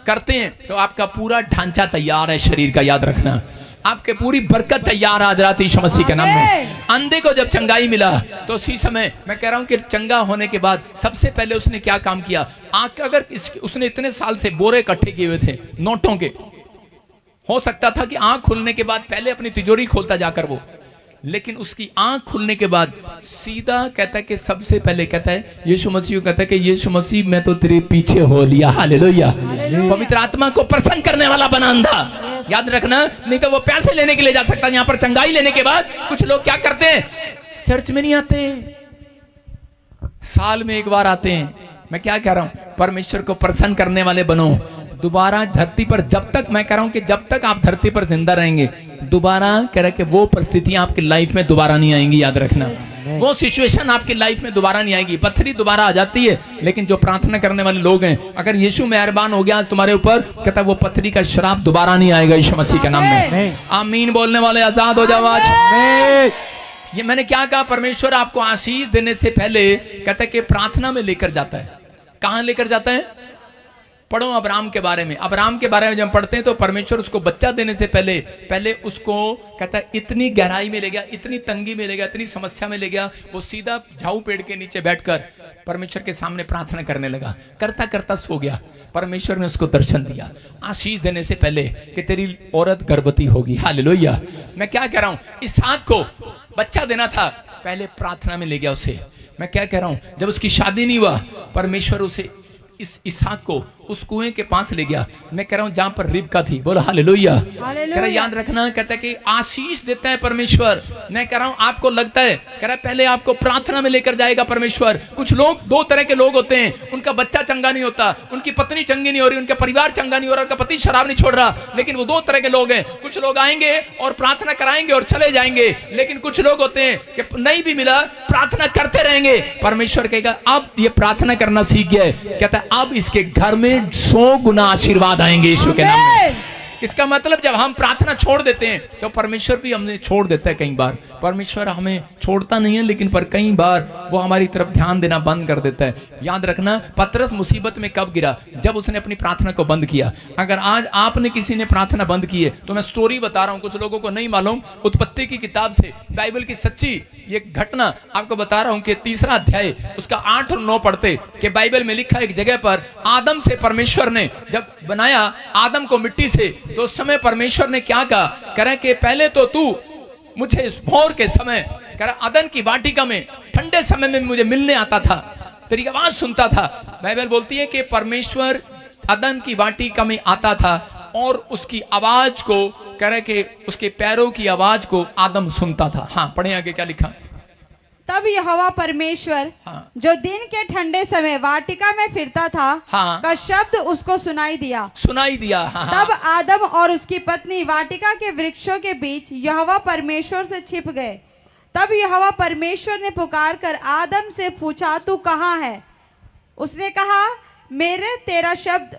करते हैं तो आपका पूरा ढांचा तैयार है शरीर का। याद रखना, आपके पूरी बरकत तैयार आज रात यीशु मसीह के नाम में। अंधे को जब चंगाई मिला तो उसी समय मैं कह रहा हूं कि चंगा होने के बाद सबसे पहले उसने क्या काम किया, आंख अगर उसने इतने साल से बोरे इकट्ठे किए हुए थे नोटों के, हो सकता था कि आंख खुलने के बाद पहले अपनी तिजोरी खोलता जाकर वो, लेकिन उसकी आंख खुलने के बाद सीधा कहता है कि सबसे पहले कहता है यीशु मसीह को कहता है कि यीशु मसीह मैं तो तेरे पीछे हो लिया। हालेलुया। पवित्र आत्मा को प्रसन्न करने वाला बना अंधा। याद रखना, नहीं तो वो पैसे लेने के लिए जा सकता है। यहाँ पर चंगाई लेने के बाद कुछ लोग क्या करते हैं, चर्च में नहीं आते, साल में एक बार आते हैं। मैं क्या कह रहा हूं, परमेश्वर को प्रसन्न करने वाले बनो। दोबारा धरती पर जब तक, मैं कह रहा हूं कि जब तक आप धरती पर जिंदा रहेंगे, दोबारा कह रहा है कि वो परिस्थितियां आपकी लाइफ में दोबारा नहीं आएंगी। याद रखना, वो सिचुएशन आपकी लाइफ में दोबारा नहीं आएगी। पत्थरी दोबारा आ जाती है, लेकिन जो प्रार्थना करने वाले लोग हैं, अगर यीशु मेहरबान हो गया आज तुम्हारे ऊपर, कहता है वो पत्थरी का श्राप दोबारा नहीं आएगा यीशु मसीह के नाम में। आमीन बोलने वाले आजाद हो जाओ आज। ये मैंने क्या कहा, परमेश्वर आपको आशीष देने से पहले कहता है कि प्रार्थना में लेकर जाता है। कहां लेकर जाता है? पढ़ो अब्राहम के बारे में। अब्राहम के बारे में जब पढ़ते हैं तो परमेश्वर उसको बच्चा देने से पहले उसको कहता है इतनी गहराई में ले गया, इतनी तंगी में ले गया, इतनी समस्या में ले गया। वो सीधा झाऊ पेड़ के नीचे बैठकर परमेश्वर के सामने प्रार्थना करने लगा। करता करता सो गया। परमेश्वर ने उसको दर्शन दिया आशीष देने से पहले कि तेरी औरत गर्भवती होगी। हालेलुया। मैं क्या कह रहा हूं, इसहाक को बच्चा देना था, पहले प्रार्थना में ले गया उसे। मैं क्या कह रहा हूं, जब उसकी शादी नहीं हुआ, परमेश्वर उसे इस इसहाक को उस कुएं के पास ले गया। मैं कह रहा हूं जहां पर रिबका थी। बोलो हालेलुया। कह रहा याद रखना, कहता है कि आशीष देता है परमेश्वर। मैं कह रहा हूं आपको लगता है, कह रहा पहले आपको प्रार्थना में लेकर जाएगा परमेश्वर। कुछ लोग, दो तरह के लोग होते हैं, उनका बच्चा चंगा नहीं होता, उनकी पत्नी चंगी नहीं हो रही, उनका परिवार चंगा नहीं हो रहा, उनका पति शराब नहीं छोड़ रहा, लेकिन वो दो तरह के लोग हैं। कुछ लोग आएंगे और प्रार्थना कराएंगे और चले जाएंगे, लेकिन कुछ लोग होते हैं कि नहीं भी मिला प्रार्थना करते रहेंगे। परमेश्वर कहेगा अब ये प्रार्थना करना सीख गया है, कहता है अब इसके घर में 100 गुना आशीर्वाद आएंगे यीशु के नाम में। इसका मतलब जब हम प्रार्थना छोड़ देते हैं तो परमेश्वर भी हमने छोड़ देता है। कई बार परमेश्वर हमें छोड़ता नहीं है, लेकिन पर कई बार वो हमारी तरफ ध्यान देना बंद कर देता है। याद रखना, पतरस मुसीबत में कब गिरा? जब उसने अपनी प्रार्थना को बंद किया। अगर आज आपने किसी ने प्रार्थना बंद की है तो मैं स्टोरी बता रहा हूं, कुछ लोगों को नहीं मालूम। उत्पत्ति की किताब से, बाइबल की सच्ची ये घटना आपको बता रहा हूं कि 3रा अध्याय उसका 8 और 9 पढ़ते कि बाइबल में लिखा एक जगह पर आदम से परमेश्वर ने जब बनाया आदम को मिट्टी से, तो उस समय परमेश्वर ने क्या कहा, कह रहे कि पहले तो तू मुझे इस भोर के समय, कह रहा अदन की वाटिका में ठंडे समय में मुझे मिलने आता था, तेरी आवाज सुनता था। बाइबल बोलती है कि परमेश्वर अदन की वाटिका में आता था और उसकी आवाज को, कह रहे कि उसके पैरों की आवाज को आदम सुनता था। हाँ पढ़े आगे क्या लिखा। तब यहोवा परमेश्वर जो दिन के ठंडे समय वाटिका में फिरता था का शब्द उसको सुनाई दिया। तब आदम और उसकी पत्नी वाटिका के वृक्षों के बीच यहोवा परमेश्वर से छिप गए। तब यहोवा परमेश्वर ने पुकार कर आदम से पूछा, तू कहाँ है? उसने कहा, मेरे तेरा शब्द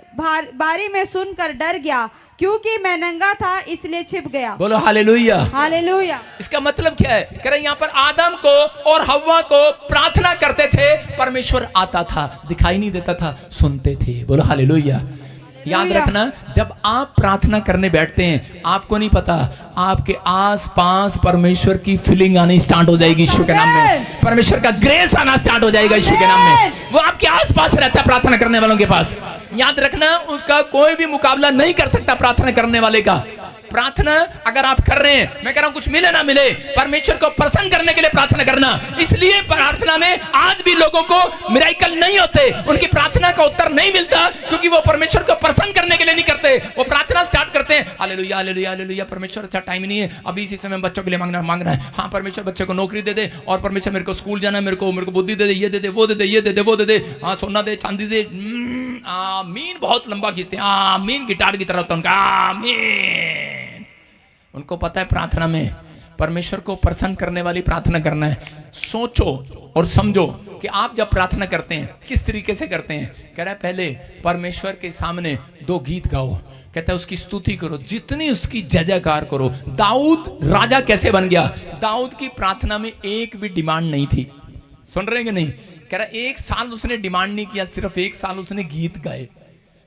बारी में सुनकर डर गया, क्योंकि मैं नंगा था इसलिए छिप गया। बोलो हालेलुया। हालेलुया। इसका मतलब क्या है? कह रहे यहाँ पर आदम को और हव्वा को प्रार्थना करते थे, परमेश्वर आता था, दिखाई नहीं देता था, सुनते थे। बोलो हालेलुया। याद रखना, जब आप प्रार्थना करने बैठते हैं, आपको नहीं पता आपके आसपास परमेश्वर की फीलिंग आनी स्टार्ट हो जाएगी यीशु के नाम में। परमेश्वर का ग्रेस आना स्टार्ट हो जाएगा यीशु के नाम में। वो आपके आसपास रहता है प्रार्थना करने वालों के पास। याद रखना, उसका कोई भी मुकाबला नहीं कर सकता प्रार्थना करने वाले का। प्रार्थना अगर आप कर रहे हैं, मैं कह रहा हूं कुछ मिले ना मिले, परमेश्वर को प्रसन्न करने के लिए प्रार्थना करना। इसलिए प्रार्थना में आज भी लोगों को मिराकल नहीं होते, उनकी प्रार्थना का उत्तर नहीं मिलता, क्योंकि वो परमेश्वर को प्रसन्न करने के लिए नहीं करते। वो प्रार्थना स्टार्ट करते हैं, हालेलुया हालेलुया हालेलुया, परमेश्वर अच्छा टाइम नहीं है, अभी इसी समय बच्चों के लिए मांग रहा है। हाँ परमेश्वर बच्चे को नौकरी दे दे, और परमेश्वर मेरे को स्कूल जाना है, मेरे को बुद्धि दे दे, ये दे दे, वो दे दे, ये दे दे, वो दे दे, हाँ सोना दे, चांदी दे। आमीन बहुत लंबा खींचते हैं, आमीन गिटार की तरह होता है उनका, आमीन। उनको पता है प्रार्थना में परमेश्वर को प्रसन्न करने वाली प्रार्थना करना है। सोचो और समझो कि आप जब प्रार्थना करते हैं किस तरीके से करते हैं। कह रहा है पहले परमेश्वर के सामने 2 गीत गाओ, कहता है उसकी स्तुति करो, जितनी उसकी जय जयकार करो। दाऊद राजा कैसे बन गया? दाऊद की प्रार्थना में एक भी डिमांड नहीं थी। सुन रहे हैं कि नहीं? कह रहा 1 साल उसने डिमांड नहीं किया, सिर्फ 1 साल उसने गीत गाए।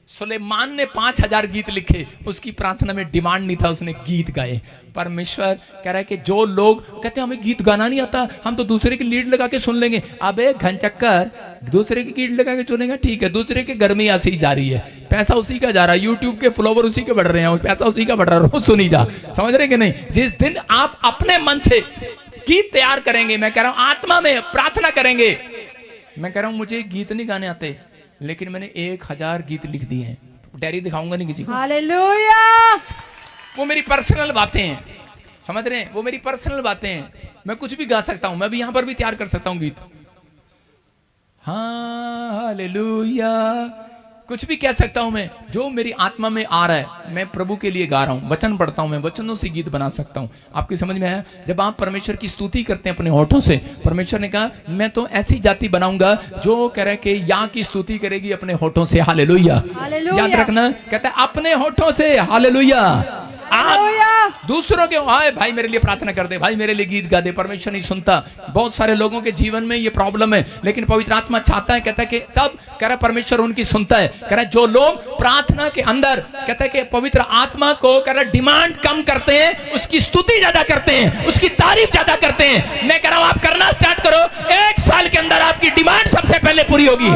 सुलेमान ने 5000 गीत लिखे, उसकी प्रार्थना में डिमांड नहीं था, उसने गीत गाए। परमेश्वर कह रहा है कि जो लोग कहते हैं हमें गीत गाना नहीं आता, हम तो दूसरे की लीड लगा के सुन लेंगे। अबे घनचक्कर, दूसरे की लीड लगा के सुनेगा ठीक है, दूसरे के घर में ऐसे ही जा रही है, पैसा उसी का जा रहा है, यूट्यूब के फॉलोवर उसी के बढ़ रहे हैं, पैसा उसी का बढ़ रहा है, रोज सुनी जा। समझ रहे कि नहीं? जिस दिन आप अपने मन से गीत तैयार करेंगे, मैं कह रहा हूं आत्मा में प्रार्थना करेंगे, मैं कह रहा हूं मुझे गीत नहीं गाने आते, लेकिन मैंने 1000 गीत लिख दिए हैं, डायरी दिखाऊंगा नहीं किसी को। हालेलुया। वो मेरी पर्सनल बातें हैं, समझ रहे हैं? वो मेरी पर्सनल बातें हैं, मैं कुछ भी गा सकता हूं, मैं भी यहां पर भी तैयार कर सकता हूं गीत। हाँ हालेलुया, कुछ भी कह सकता हूं मैं, जो मेरी आत्मा में आ रहा है मैं प्रभु के लिए गा रहा हूं, वचन पढ़ता हूं, मैं वचनों से गीत बना सकता हूं। आपकी समझ में आया? जब आप परमेश्वर की स्तुति करते हैं अपने होठों से, परमेश्वर ने कहा मैं तो ऐसी जाति बनाऊंगा जो कह रहा है कि या की स्तुति करेगी अपने होठों से। हालेलुया, याद रखना, कहता है अपने होठों से। हालेलुया। आप दूसरों के आए भाई मेरे लिए प्रार्थना कर दे, भाई मेरे लिए गीत गा दे, परमेश्वर नहीं सुनता। बहुत सारे लोगों के जीवन में ये प्रॉब्लम है, लेकिन पवित्र आत्मा चाहता है, कहता है कि तब कह रहा है परमेश्वर उनकी सुनता है। कह रहा है जो लोग प्रार्थना के अंदर कहता है कि पवित्र आत्मा को कह रहा है डिमांड कम करते हैं, उसकी स्तुति ज्यादा करते हैं, उसकी तारीफ ज्यादा करते हैं। मैं कह रहा हूं आप करना स्टार्ट करो, 1 साल के अंदर आपकी डिमांड सबसे पहले पूरी होगी।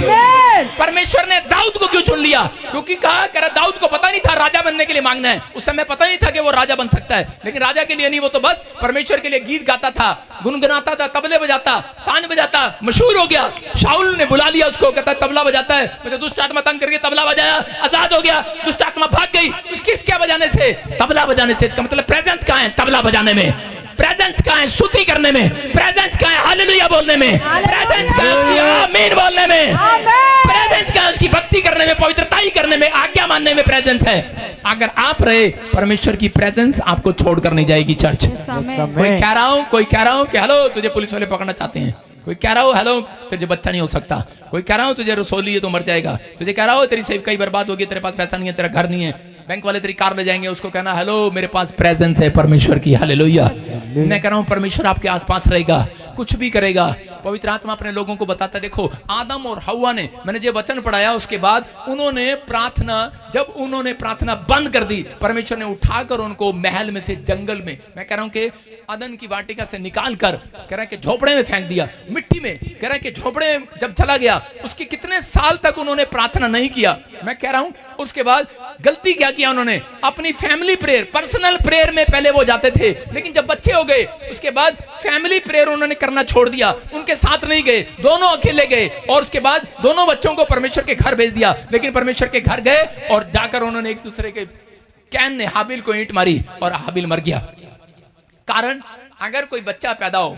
परमेश्वर ने दाऊद को क्यों चुन लिया? क्योंकि कहा कह रहा दाऊद को पता नहीं था राजा बनने के लिए मांगना है, उस समय पता नहीं था कि वो राजा बन सकता है, लेकिन राजा के लिए नहीं, वो तो बस परमेश्वर के लिए गीत गाता था, गुनगुनाता था, तबले बजाता, सांझ बजाता, मशहूर हो गया। शाऊल ने बुला लिया उसको, कहता तबला बजाता है, मुझे दुष्ट आत्मा तंग करके तबला बजाया, आजाद हो गया, दुष्ट आत्मा भाग गई। किसके बजाने से? तबला बजाने से। इसका मतलब प्रेजेंस कहां है? तबला बजाने में। प्रेजेंस कहां है? स्तुति करने में। प्रेजेंस कहां है? हालेलुया बोलने में। प्रेजेंस कहां है? उसकी आमीन बोलने में। प्रेजेंस कहां है? उसकी भक्ति करने में, पवित्रताई करने में, आज्ञा मानने में प्रेजेंस है। अगर आप रहे, परमेश्वर की प्रेजेंस आपको छोड़कर नहीं जाएगी। चर्च कोई कह रहा हूं कि हेलो तुझे पुलिस वाले पकड़ना चाहते हैं, कोई कह रहा हो हेलो तुझे बच्चा नहीं हो सकता, कोई कह रहा हो तुझे रसोली है तो मर जाएगा, तुझे कह रहा हो तेरी सेविकाई बर्बाद होगी, तेरे पास पैसा नहीं है, तेरा घर नहीं है, बैंक वाले तेरी कार ले जाएंगे, उसको कहना हेलो मेरे पास प्रेजेंस है परमेश्वर की। हालेलुया। मैं कह रहा हूं परमेश्वर आपके आसपास रहेगा, कुछ भी करेगा। पवित्र आत्मा अपने लोगों को बताता, देखो आदम और हव्वा ने, मैंने जो वचन पढ़ाया उसके बाद उन्होंने प्रार्थना, जब उन्होंने प्रार्थना बंद कर दी, परमेश्वर ने उठाकर उनको महल में से, जंगल में, मैं कह रहा हूं कि अदन की वाटिका से निकाल कर कह रहा है कि झोपड़े में फेंक दिया, मिट्टी में। कह रहा है कि झोपड़े में जब चला गया, उसके कितने साल तक उन्होंने प्रार्थना नहीं किया। मैं कह रहा हूं उसके बाद गलती क्या किया उन्होंने? अपनी फैमिली प्रेयर, पर्सनल प्रेयर में पहले वो जाते थे, लेकिन जब बच्चे हो गए उसके बाद फैमिली प्रेयर उन्होंने करना छोड़ दिया, उनके साथ नहीं गए, दोनों अकेले गए, और उसके बाद दोनों बच्चों को परमेश्वर के घर भेज दिया। लेकिन परमेश्वर के घर गए और जाकर उन्होंने एक दूसरे के, कैन ने हाबिल को ईंट मारी और हाबिल मर गया। कारण, अगर कोई बच्चा पैदा हो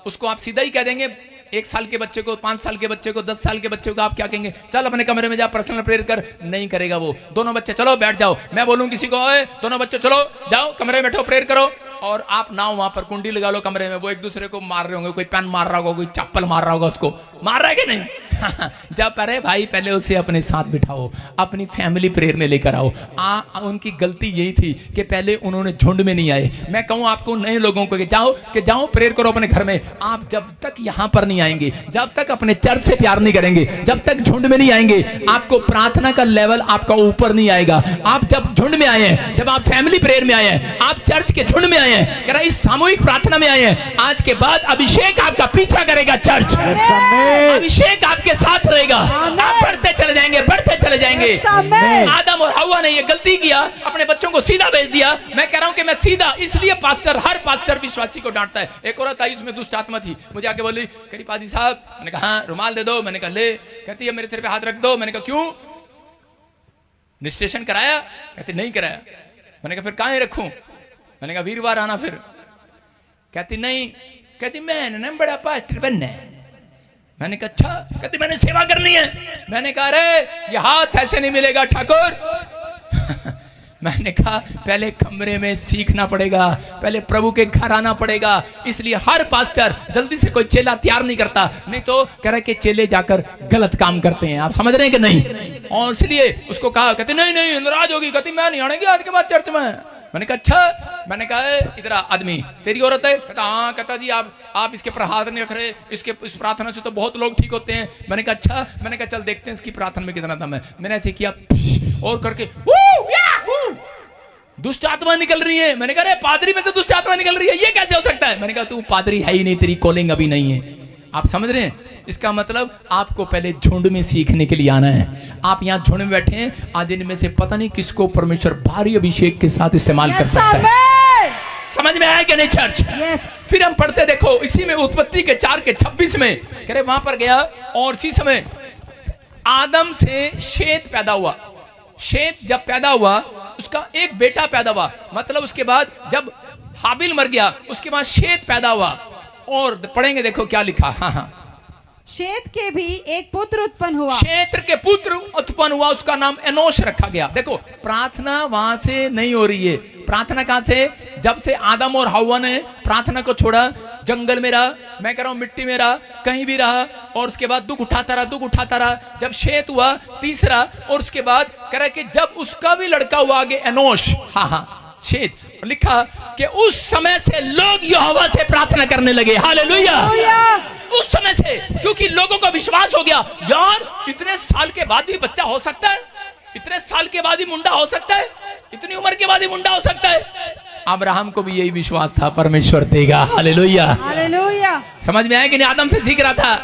उसको आप सीधा ही कह देंगे, 1 साल के बच्चे को, 5 साल के बच्चे को, 10 साल के बच्चे को आप क्या कहेंगे? चल अपने कमरे में जा पर्सनल प्रेयर कर। नहीं करेगा वो। दोनों बच्चे चलो बैठ जाओ, मैं बोलूं किसी को, ओए दोनों बच्चे चलो जाओ कमरे में बैठो प्रेयर करो, और आप ना वहां पर कुंडी लगा लो कमरे में, वो एक दूसरे को मार रहे होंगे, कोई पेन मार रहा होगा, कोई चप्पल मार रहा होगा, उसको मार रहा है कि नहीं? जब अरे भाई पहले उसे अपने साथ बिठाओ, अपनी फैमिली प्रेयर में लेकर आओ। उनकी गलती यही थी कि पहले उन्होंने झुंड में नहीं आए। मैं कहूं आपको नए लोगों को कि जाओ प्रेयर करो अपने घर में। आप जब तक यहां पर नहीं आएंगे, जब तक अपने चर्च से प्यार नहीं करेंगे, जब तक झुंड में नहीं आएंगे, आपको प्रार्थना का लेवल आपका ऊपर नहीं आएगा। आप जब झुंड में आए हैं, जब आप फैमिली प्रेयर में आए हैं, आप चर्च के झुंड में आए हैं, कह रहा इस सामूहिक प्रार्थना में आए हैं, आज के बाद अभिषेक आपका पीछा करेगा। चर्च अभिषेक आपके साथ रहेगा, आप बढ़ते चले जाएंगे, बढ़ते चले जाएंगे। आदम और हव्वा ने ये गलती किया, अपने बच्चों को सीधा भेज दिया। मैं कह रहा हूं कि मैं सीधा, इसलिए पास्टर, हर पास्टर विश्वासी को डांटता है। एक औरत आई, उसमें दुष्ट आत्मा थी, मुझे आके बोली करी पादी साहब, मैंने कहा हाँ रुमाल दे दो, मैंने कहा ले, कहती है मेरे सिर पे हाथ रख दो, मैंने कहा क्यों? रजिस्ट्रेशन कराया? कहते नहीं कराया। मैंने कहा फिर कहां रखूं? मैंने कहा वीरवार आना फिर। कहती नहीं, कहती मैंने बड़ा पास्टर बनना है। मैंने कहा अच्छा, कहती मैंने सेवा करनी है। मैंने कहा अरे ये हाथ ऐसे नहीं मिलेगा ठाकुर। मैंने कहा पहले कमरे में सीखना पड़ेगा, पहले प्रभु के घर आना पड़ेगा। इसलिए हर पास्टर जल्दी से कोई चेला तैयार नहीं करता, नहीं तो कह रहा है कि चेले जाकर गलत काम करते हैं। आप समझ रहे हैं कि नहीं? और इसलिए उसको कहा, कहते नहीं नहीं नाराज होगी, कहती मैं नहीं आनेगी आज के बाद चर्च में। मैंने कहा अच्छा। मैंने कहा इधर आदमी तेरी औरत है? कहता हाँ। कहता जी आप इसके पर हाथ नहीं रख रहे, इसके इस प्रार्थना से तो बहुत लोग ठीक होते हैं। मैंने कहा अच्छा। मैंने कहा चल देखते हैं इसकी प्रार्थना में कितना दम है। मैंने ऐसे किया, और करके दुष्ट आत्मा निकल रही है। मैंने कहा पादरी में से दुष्ट आत्मा निकल रही है, ये कैसे हो सकता है? मैंने कहा तू पादरी है ही नहीं, तेरी कॉलिंग अभी नहीं है। आप समझ रहे हैं? इसका मतलब आपको पहले झुंड में सीखने के लिए आना है। आप यहाँ झुंड में बैठे हैं, आज इनमें से पता नहीं किसको परमेश्वर भारी अभिषेक के साथ इस्तेमाल कर सकता है। समझ में आया कि नहीं चर्च? फिर हम पढ़ते देखो इसी में उत्पत्ति के 4:26 में कह रहे वहां पर गया और इसी समय आदम से शेत पैदा हुआ। शेत जब पैदा हुआ उसका एक बेटा पैदा हुआ, मतलब उसके बाद जब हाबिल मर गया उसके बाद शेत पैदा हुआ। और पढ़ेंगे देखो क्या लिखा। हाँ, शेत के भी एक पुत्र उत्पन्न हुआ। क्षेत्र के पुत्र उत्पन्न हुआ, उसका नाम एनोश रखा गया। देखो प्रार्थना वहां से नहीं हो रही है। प्रार्थना कहां से? जब से आदम और हव्वा ने प्रार्थना को छोड़ा, जंगल में रहा, मैं कह रहा हूं मिट्टी में रहा, कहीं भी रहा, और उसके बाद दुख उठाता रहा। जब शेत हुआ तीसरा, और उसके बाद कह रहा कि जब उसका भी लड़का हुआ आगे एनोश, हाँ शेत, लिखा कि उस समय से लोग यहोवा से प्रार्थना करने लगे। हालेलुया। उस समय से, क्योंकि लोगों को विश्वास हो गया यार इतने साल के बाद भी बच्चा हो सकता है, इतने साल के बाद ही मुंडा हो सकता है, इतनी उम्र के बाद ही मुंडा हो सकता है। अब्राहम को भी यही विश्वास था, परमेश्वर देगा। Hallelujah, hallelujah. समझ में आया कि नहीं? आदम से सीख रहा था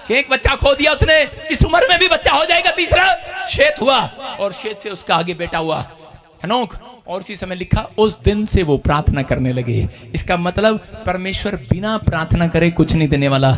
कि एक बच्चा खो दिया उसने, इस उम्र में भी बच्चा हो जाएगा। तीसरा शेत हुआ, और शेत से उसका आगे बेटा हुआ हनोक। और इसी समय लिखा उस दिन से वो प्रार्थना करने लगे। इसका मतलब परमेश्वर बिना प्रार्थना करे कुछ नहीं देने वाला।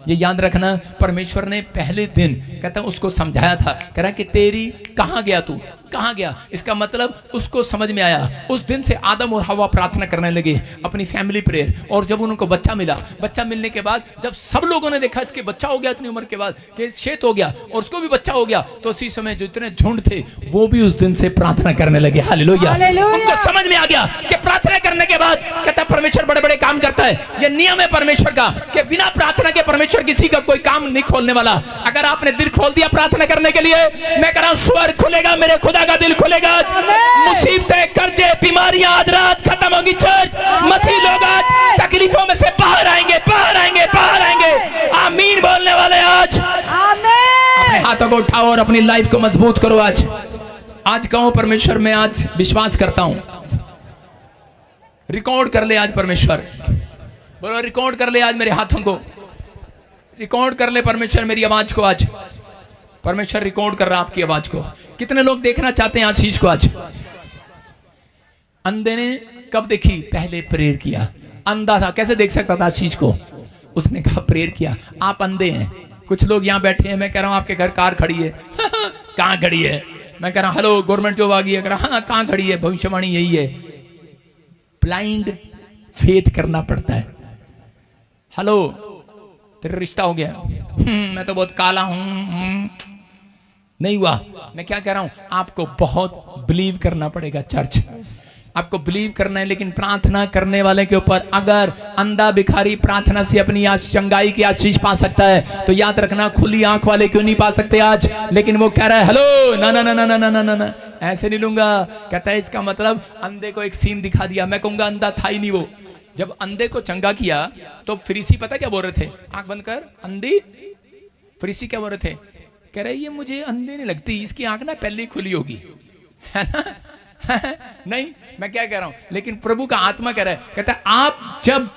ये याद रखना, परमेश्वर ने पहले दिन कहता उसको समझाया था, कह रहा कि तेरी कहाँ गया तू, कहाँ गया? इसका मतलब उसको समझ में आया। उस दिन से आदम और हवा प्रार्थना करने लगे, अपनी फैमिली प्रेयर। और जब उनको बच्चा मिला, बच्चा मिलने के बाद जब सब लोगों ने देखा इसके बच्चा हो गया इतनी उम्र के बाद, कि शेत हो गया और उसको भी बच्चा हो गया, तो उसी समय जो इतने झुंड थे वो भी उस दिन से प्रार्थना करने लगे। हालेलुया। उनको समझ में आ गया कि प्रार्थना करने के बाद कहता परमेश्वर बड़े बड़े काम करता है। ये नियम है परमेश्वर का कि बिना प्रार्थना के परमेश्वर किसी का कोई काम नहीं खोलने वाला। अगर आपने दिल खोल दिया प्रार्थना करने के लिए, मैं कह रहा हूं स्वर्ग खुलेगा, मेरे खुदा का दिल खुलेगा। मुसीबतें, कर्जे, बीमारियां आज रात खत्म होगी। चर्च, मसीह लोग आज तकलीफों में से बाहर आएंगे, बाहर आएंगे, बाहर आएंगे। आमीन बोलने वाले आज अपने हाथों को उठाओ और अपनी लाइफ को मजबूत करो। आज कहो परमेश्वर मैं आज विश्वास करता हूं। रिकॉर्ड कर ले आज परमेश्वर, बोलो रिकॉर्ड कर ले आज मेरे हाथों को, रिकॉर्ड कर ले परमेश्वर मेरी आवाज को। आज परमेश्वर रिकॉर्ड कर रहा आपकी आवाज को। कितने लोग देखना चाहते हैं आशीष को? आज अंधे ने कब देखी? पहले प्रेयर किया। अंधा था, कैसे देख सकता था आशीष को? उसने कहा प्रेयर किया। आप अंधे हैं, कुछ लोग यहाँ बैठे हैं, मैं कह रहा हूं आपके घर कार खड़ी है कहाँ खड़ी है? मैं कह रहा हूं हेलो गवर्नमेंट जॉब आ गई है, हाँ कहाँ खड़ी है? भविष्यवाणी यही है, ब्लाइंड फेथ करना पड़ता है। हेलो तेरा रिश्ता हो गया, मैं तो बहुत काला हूं, नहीं हुआ। मैं क्या कह रहा हूं, आपको बहुत बिलीव करना पड़ेगा। चर्च, आपको बिलीव करना है, लेकिन प्रार्थना करने वाले के ऊपर अगर अंधा भिखारी प्रार्थना से अपनी चंगाई की आशीष पा सकता है, तो याद रखना खुली आंख वाले क्यों नहीं पा सकते आज? लेकिन वो कह रहा है हेलो ना ना ना ना ना ना ना ना, ऐसे नहीं लूंगा। कहता है इसका मतलब अंधे को एक सीन दिखा दिया। मैं कहूंगा अंधा था ही नहीं वो। जब अंधे को चंगा किया तो फरीसी पता क्या बोल रहे थे? आंख बंद कर अंधी। फरीसी क्या बोल रहे थे? कह रहे ये मुझे अंधे नहीं लगती, इसकी आंख ना पहले ही खुली होगी, है ना? नहीं, मैं क्या कह रहा हूं, लेकिन प्रभु का आत्मा कह रहा है, कहता है आप जब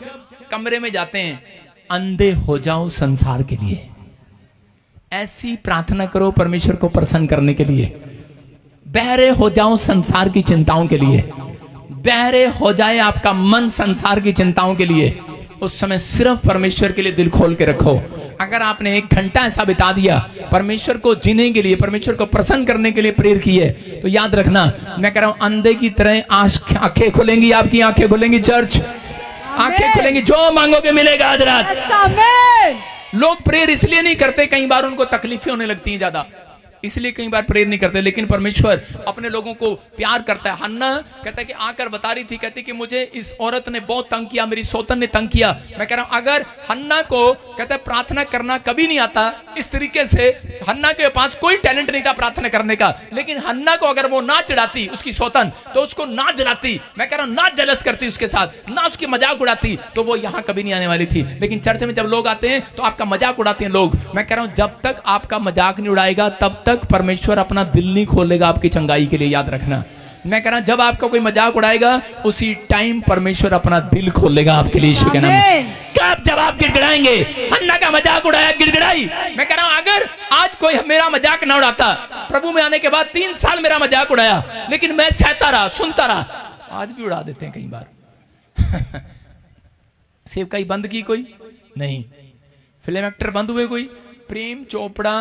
कमरे में जाते हैं अंधे हो जाओ संसार के लिए। ऐसी प्रार्थना करो परमेश्वर को प्रसन्न करने के लिए। बहरे हो जाओ संसार की चिंताओं के लिए, बहरे हो जाए आपका मन संसार की चिंताओं के लिए। उस समय सिर्फ परमेश्वर के लिए दिल खोल के रखो। अगर आपने 1 घंटा ऐसा बिता दिया परमेश्वर को जीने के लिए, परमेश्वर को प्रसन्न करने के लिए प्रेयर की है, तो याद रखना मैं कह रहा हूं अंधे की तरह आंखें खुलेंगी, आपकी आंखें खुलेंगी। चर्च, आंखें खुलेंगी, जो मांगोगे मिलेगा आज रात। लोग प्रेयर इसलिए नहीं करते, कई बार उनको तकलीफें होने लगती हैं ज्यादा, इसलिए कई बार प्रेयर नहीं करते। लेकिन परमेश्वर अपने लोगों को प्यार करता है। हन्ना कहता है कि आकर बता रही थी, कहती कि मुझे इस औरत ने बहुत तंग किया, मेरी सौतन ने तंग किया। मैं कह रहा हूं अगर हन्ना को कहता है प्रार्थना करना कभी नहीं आता इस तरीके से, हन्ना के पास कोई टैलेंट नहीं था प्रार्थना करने का, लेकिन हन्ना को अगर वो ना चिढ़ाती उसकी सौतन, तो उसको ना जलाती, मैं कह रहा हूं ना जलस करती उसके साथ, ना उसकी मजाक उड़ाती, तो वो यहां कभी नहीं आने वाली थी। लेकिन चर्च में जब लोग आते हैं तो आपका मजाक उड़ाते हैं लोग। मैं कह रहा हूं जब तक आपका मजाक नहीं उड़ाएगा तब तक परमेश्वर अपना दिल नहीं खोलेगा आपकी चंगाई के लिए, याद रखना। मैं कह रहा हूं जब आपका कोई मजाक उड़ाएगा उसी टाइम परमेश्वर अपना दिल खोलेगा आपके लिए, यीशु के नाम में। कब? जब आप गिड़गिड़ाएंगे। हन्ना का मजाक उड़ाया, गिड़गिड़ाई। मैं कह रहा हूं अगर आज कोई मेरा मजाक ना उड़ाता, प्रभु में आने के बाद 3 साल मेरा मजाक उड़ाया, लेकिन मैं सहता रहा, सुनता रहा, आज भी उड़ा देते हैं कई बार। सेवकाई बंद की कोई नहीं, फिल्म एक्टर बंद हुए कोई, प्रेम चोपड़ा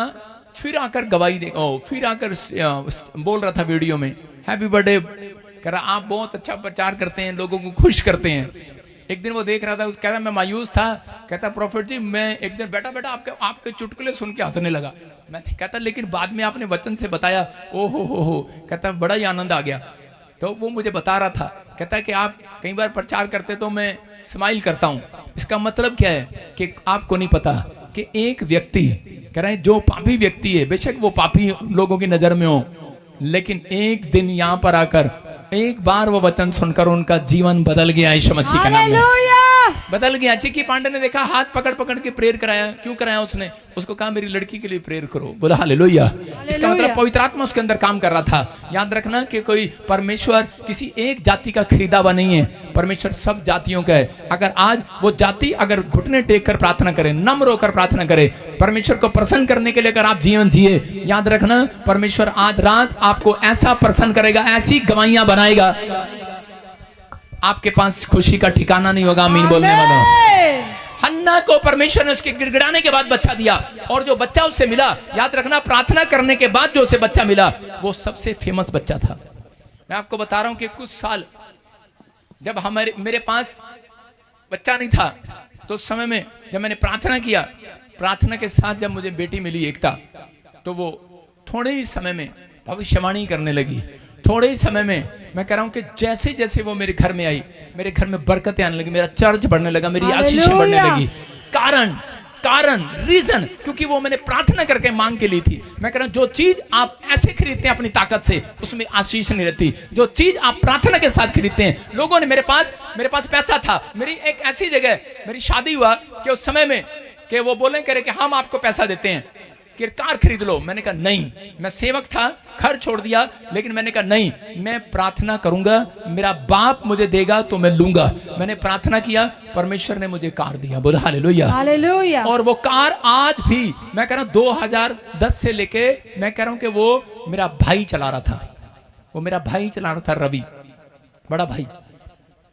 फिर आकर गवाही दे, फिर आकर बोल रहा था वीडियो में, हैप्पी बर्थडे, कह रहा आप बहुत अच्छा प्रचार करते हैं, लोगों को खुश करते हैं। एक दिन वो देख रहा था, उस कह रहा मैं मायूस था, कहता प्रॉफिट जी मैं एक दिन बैठा बैठा आपके चुटकुले सुन के हंसने लगा। मैं कहता लेकिन बाद में आपने वचन से बताया, ओ हो, कहता बड़ा ही आनंद आ गया। तो वो मुझे बता रहा था, कहता कि आप कई बार प्रचार करते तो मैं स्माइल करता हूँ। इसका मतलब क्या है कि आपको नहीं पता कि एक व्यक्ति कह रहे हैं जो पापी व्यक्ति है, बेशक वो पापी लोगों की नजर में हो, लेकिन एक दिन यहाँ पर आकर एक बार वो वचन सुनकर उनका जीवन बदल गया, यीशु मसीह का नाम में बदल गया। चिक्की पांडे ने देखा, हाथ पकड़ पकड़ के प्रेयर कराया। क्यों कराया उसने? उसको कहा मेरी लड़की के लिए प्रेयर करो। बोला हालेलुया। इसका मतलब पवित्र आत्मा उसके अंदर काम कर रहा था। याद रखना कि कोई परमेश्वर किसी एक जाति का खरीदा हुआ नहीं है, परमेश्वर सब जातियों का है। अगर आज वो जाति अगर घुटने टेक कर प्रार्थना करे, नम्र होकर प्रार्थना करे, परमेश्वर को प्रसन्न करने के लिए अगर आप जीवन जिए, याद रखना परमेश्वर आज रात आपको ऐसा प्रसन्न करेगा, ऐसी गवाहियां बनाएगा, आपके पास खुशी का ठिकाना नहीं होगा। आमीन बोलने वालों। हन्ना को परमेश्वर ने उसके गिड़गिड़ाने के बाद बच्चा दिया, और जो बच्चा उससे मिला, याद रखना प्रार्थना करने के बाद जो उसे बच्चा मिला वो सबसे फेमस बच्चा था। मैं आपको बता रहा हूं कि कुछ साल जब मेरे पास बच्चा नहीं था, तो उस समय में जब मैंने प्रार्थना किया, प्रार्थना के साथ जब मुझे बेटी मिली एकता, तो वो थोड़े ही समय में भविष्यवाणी करने लगी। थोड़े ही समय में मैं कह रहा हूं कि जैसे जैसे वो मेरे घर में आई, मेरे घर में बरकतें आने लगी, मेरा चर्च बढ़ने लगा, मेरी आशीषें बढ़ने लगी। कारण रीजन, क्योंकि वो मैंने प्रार्थना करके मांग के ली थी। मैं कह रहा हूं जो चीज आप ऐसे खरीदते हैं अपनी ताकत से, उसमें आशीष नहीं रहती। जो चीज आप प्रार्थना के साथ खरीदते हैं, लोगों ने मेरे पास पैसा था, मेरी एक ऐसी जगह मेरी शादी हुआ कि उस समय में कि वो बोले करे कि हम आपको पैसा देते हैं कि कार खरीद लो। मैंने कहा नहीं, मैं सेवक था, घर छोड़ दिया, लेकिन मैंने कहा नहीं, मैं प्रार्थना करूंगा, मेरा बाप मुझे देगा तो मैं लूंगा। मैंने प्रार्थना किया, परमेश्वर ने मुझे कार दिया। बोला हालेलुया, हालेलुया। और वो कार आज भी मैं कह रहा हूं 2010 से लेके मैं कह रहा हूं कि वो मेरा भाई चला रहा था, वो मेरा भाई चला रहा था, रवि बड़ा भाई।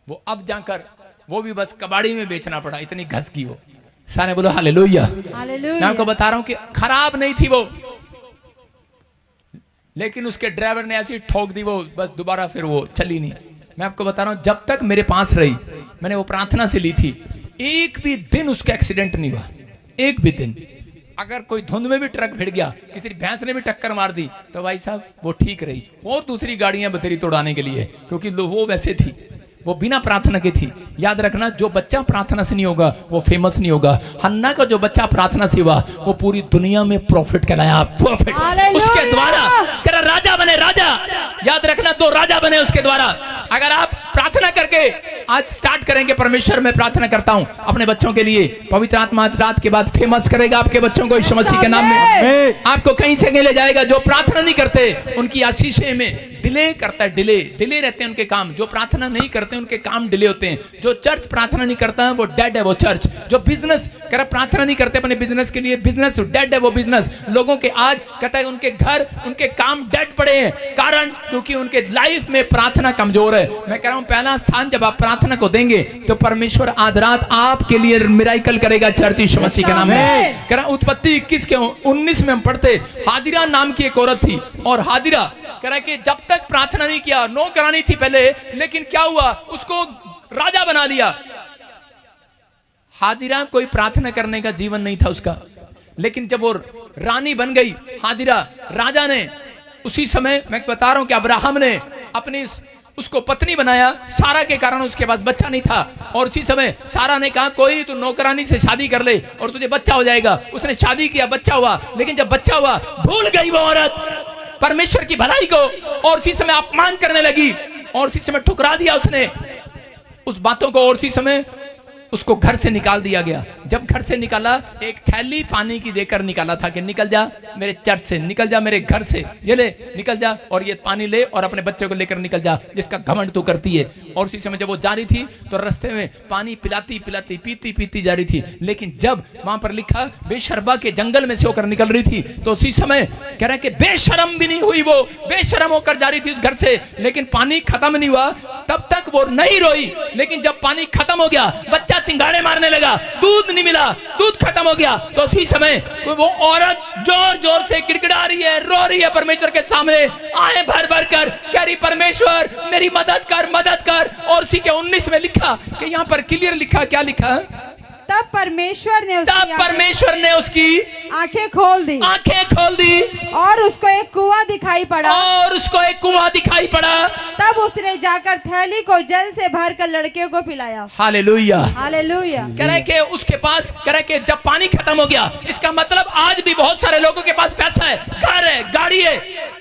वो अब जाकर वो भी बस कबाड़ी में बेचना पड़ा, इतनी घस की वो। सारे बोलो हालेलुया, हालेलुया। मैं आपको बता रहा हूं कि खराब नहीं थी वो, लेकिन उसके ड्राइवर ने ऐसी ठोक दी वो, बस दोबारा फिर वो चली नहीं। मैं आपको बता रहा हूं जब तक मेरे पास रही, मैंने वो प्रार्थना से ली थी, एक भी दिन उसका एक्सीडेंट नहीं हुआ, एक भी दिन। अगर कोई धुंध में भी ट्रक भिड़ गया, किसी भैंस ने भी टक्कर मार दी, तो भाई साहब वो ठीक रही। और दूसरी गाड़ियां बतेरी तोड़ाने के लिए, क्योंकि वो वैसे थी, वो बिना प्रार्थना की थी। याद रखना जो बच्चा प्रार्थना से नहीं होगा वो फेमस नहीं होगा। हन्ना का जो बच्चा प्रार्थना से हुआ वो पूरी दुनिया में प्रॉफिट कहलाया, प्रॉफिट। उसके द्वारा तेरा राजा बने, राजा। याद रखना 2 राजा बने उसके द्वारा। अगर आप प्रार्थना करके आज स्टार्ट करेंगे, परमेश्वर मैं प्रार्थना करता हूं अपने बच्चों के लिए, पवित्र आत्मा रात के बाद फेमस करेगा आपके बच्चों को यीशु मसीह के नाम में। आपको कहीं से ले जाएगा। जो प्रार्थना नहीं करते उनकी आशीषें में डिले करता है, डिले रहते हैं उनके काम। जो प्रार्थना नहीं करते उनके काम डिले होते हैं। जो चर्च प्रार्थना नहीं करता है वो डेड है, वो चर्च। जो बिजनेस कर प्रार्थना नहीं करते अपने बिजनेस के लिए, बिजनेस डेड है, वो बिजनेस। लोगों के आज कहता है उनके घर, उनके काम डेड पड़े हैं, कारण क्योंकि उनके लाइफ में प्रार्थना कमजोर है। मैं कह रहा हूं पहला स्थान जब आप प्रार्थना को देंगे तो परमेश्वर आज रात आपके लिए मिराकल करेगा, चर्च यीशु मसीह के नाम में। कह रहा उत्पत्ति 21 के 19 में हम पढ़ते, हाजिरा नाम की एक औरत थी, और हाजिरा कह रहा कि जब तक प्रार्थना नहीं किया, नो करानी थी पहले, लेकिन क्या हुआ, उसको राजा बना लिया। हाजिरा कोई प्रार्थना करने का जीवन नहीं था उसका, लेकिन जब वो रानी बन गई हाजिरा, राजा ने उसी समय मैं बता रहा हूं कि अब्राहम ने अपनी उसको पत्नी बनाया, सारा के कारण उसके पास बच्चा नहीं था। और उसी समय सारा ने कहा कोई तू नौकरानी से शादी कर ले और तुझे बच्चा हो जाएगा। उसने शादी किया, बच्चा हुआ, लेकिन जब बच्चा हुआ भूल गई वो औरत परमेश्वर की भलाई को, और उसी समय अपमान करने लगी, और उसी समय ठुकरा दिया उसने उस बातों को, और उसी समय उसको घर से निकाल दिया गया। जब घर से निकाला, एक थैली पानी की देकर निकाला था कि निकल जा मेरे चर्च से, निकल जा मेरे घर से, ये ले निकल जा और ये पानी ले और अपने बच्चे को लेकर निकल जा जिसका घमंड तू करती है। और उसी समय जब वो जा रही थी तो रास्ते में पानी पिलाती पिलाती पीती पीती जा रही थी। लेकिन जब वहां पर लिखा बेशर्बा के जंगल में से होकर निकल रही थी तो उसी समय कह रहे कि बेशर्म भी नहीं हुई, वो बेशर्म होकर जा रही थी उस घर से, लेकिन पानी खत्म नहीं हुआ तब तक वो नहीं रोई। लेकिन जब पानी खत्म हो गया, बच्चा चिंगाड़े मारने लगा, दूध नहीं मिला, दूध खत्म हो गया, तो उसी समय वो औरत जोर जोर से गिड़गिड़ा रही है, रो रही है परमेश्वर के सामने, आए भर भर कर कह रही परमेश्वर मेरी मदद कर, मदद कर। और उसी के 19 में लिखा कि यहाँ पर क्लियर लिखा, क्या लिखा? तब परमेश्वर ने उसकी आंखें खोल दी, और उसको एक कुआं दिखाई पड़ा, तब उसने जाकर थैली को जल से भरकर लड़के को पिलाया। Hallelujah, hallelujah. कह रहे कि उसके पास, कह रहे कि जब पानी खत्म हो गया, इसका मतलब आज भी बहुत सारे लोगों के पास पैसा है, घर है, गाड़ी है,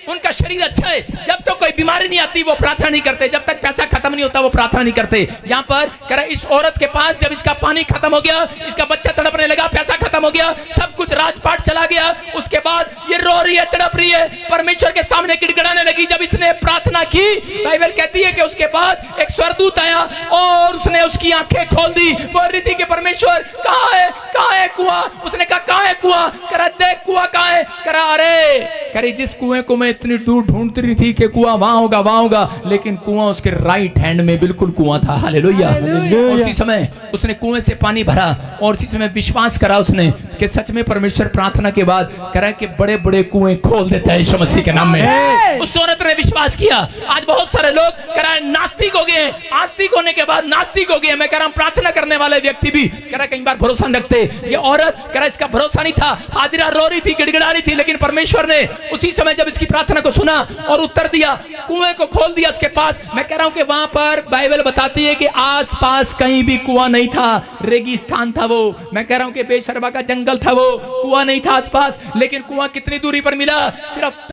उनका शरीर अच्छा है, जब तक कोई बीमारी नहीं आती वो प्रार्थना नहीं करते, जब तक पैसा खत्म नहीं होता वो प्रार्थना नहीं करते। यहाँ पर कह रहे इस औरत के पास जब इसका पानी खत्म हो गया, इसका बच्चा तड़पने लगा, पैसा खत्म हो गया, सब कुछ राजपाट चला गया, उसके बाद ये रो रही है, तड़प रही है, परमेश्वर के सामने गिड़गिड़ाने लगी। जब इसने प्रार्थना की, बाइबल कहती है कि उसके बाद एक स्वर्गदूत आया और उसने उसकी आंखें खोल दी। बोल रही थी कि परमेश्वर कहाँ है कुआं? उसने कहा कहाँ है कुआं? करा देख कुआं कहाँ है? करा अरे करे जिस कुएं को मैं इतनी दूर ढूंढती रही थी कि कुआं वहां होगा, लेकिन कुआं उसके राइट हैंड में बिल्कुल कुआं था। हालेलुया। और उसी समय उसने कुएं से पानी भरा और उसी समय विश्वास करा उसने कि सच में परमेश्वर प्रार्थना के बाद करा कि बड़े बड़े कुएं खोल देता है यीशु मसीह के नाम में। उस औरत ने विश्वास किया। आज बहुत सारे लोग करा नास्तिक हो गए, आस्तिक होने के बाद नास्तिक हो गए। मैं कह रहा हूं प्रार्थना करने वाले व्यक्ति भी करा कई बार भरोसा नहीं रखते। ये औरत करा इसका भरोसा नहीं था, हाजिरा रो रही थी, गिड़गिड़ा रही थी, लेकिन परमेश्वर ने उसी समय जब इसकी प्रार्थना को सुना और उत्तर दिया, कुएं को खोल दिया उसके पास। मैं कह रहा हूं कि वहां पर बाइबल बताती है कि आसपास कहीं भी कुआं नहीं था, रेगिस्तान था वो। मैं कह रहा हूं कि बेशर्बा का जंगल था वो, कुआं नहीं था आसपास। लेकिन कुआं कितनी दूरी पर मिला? सिर्फ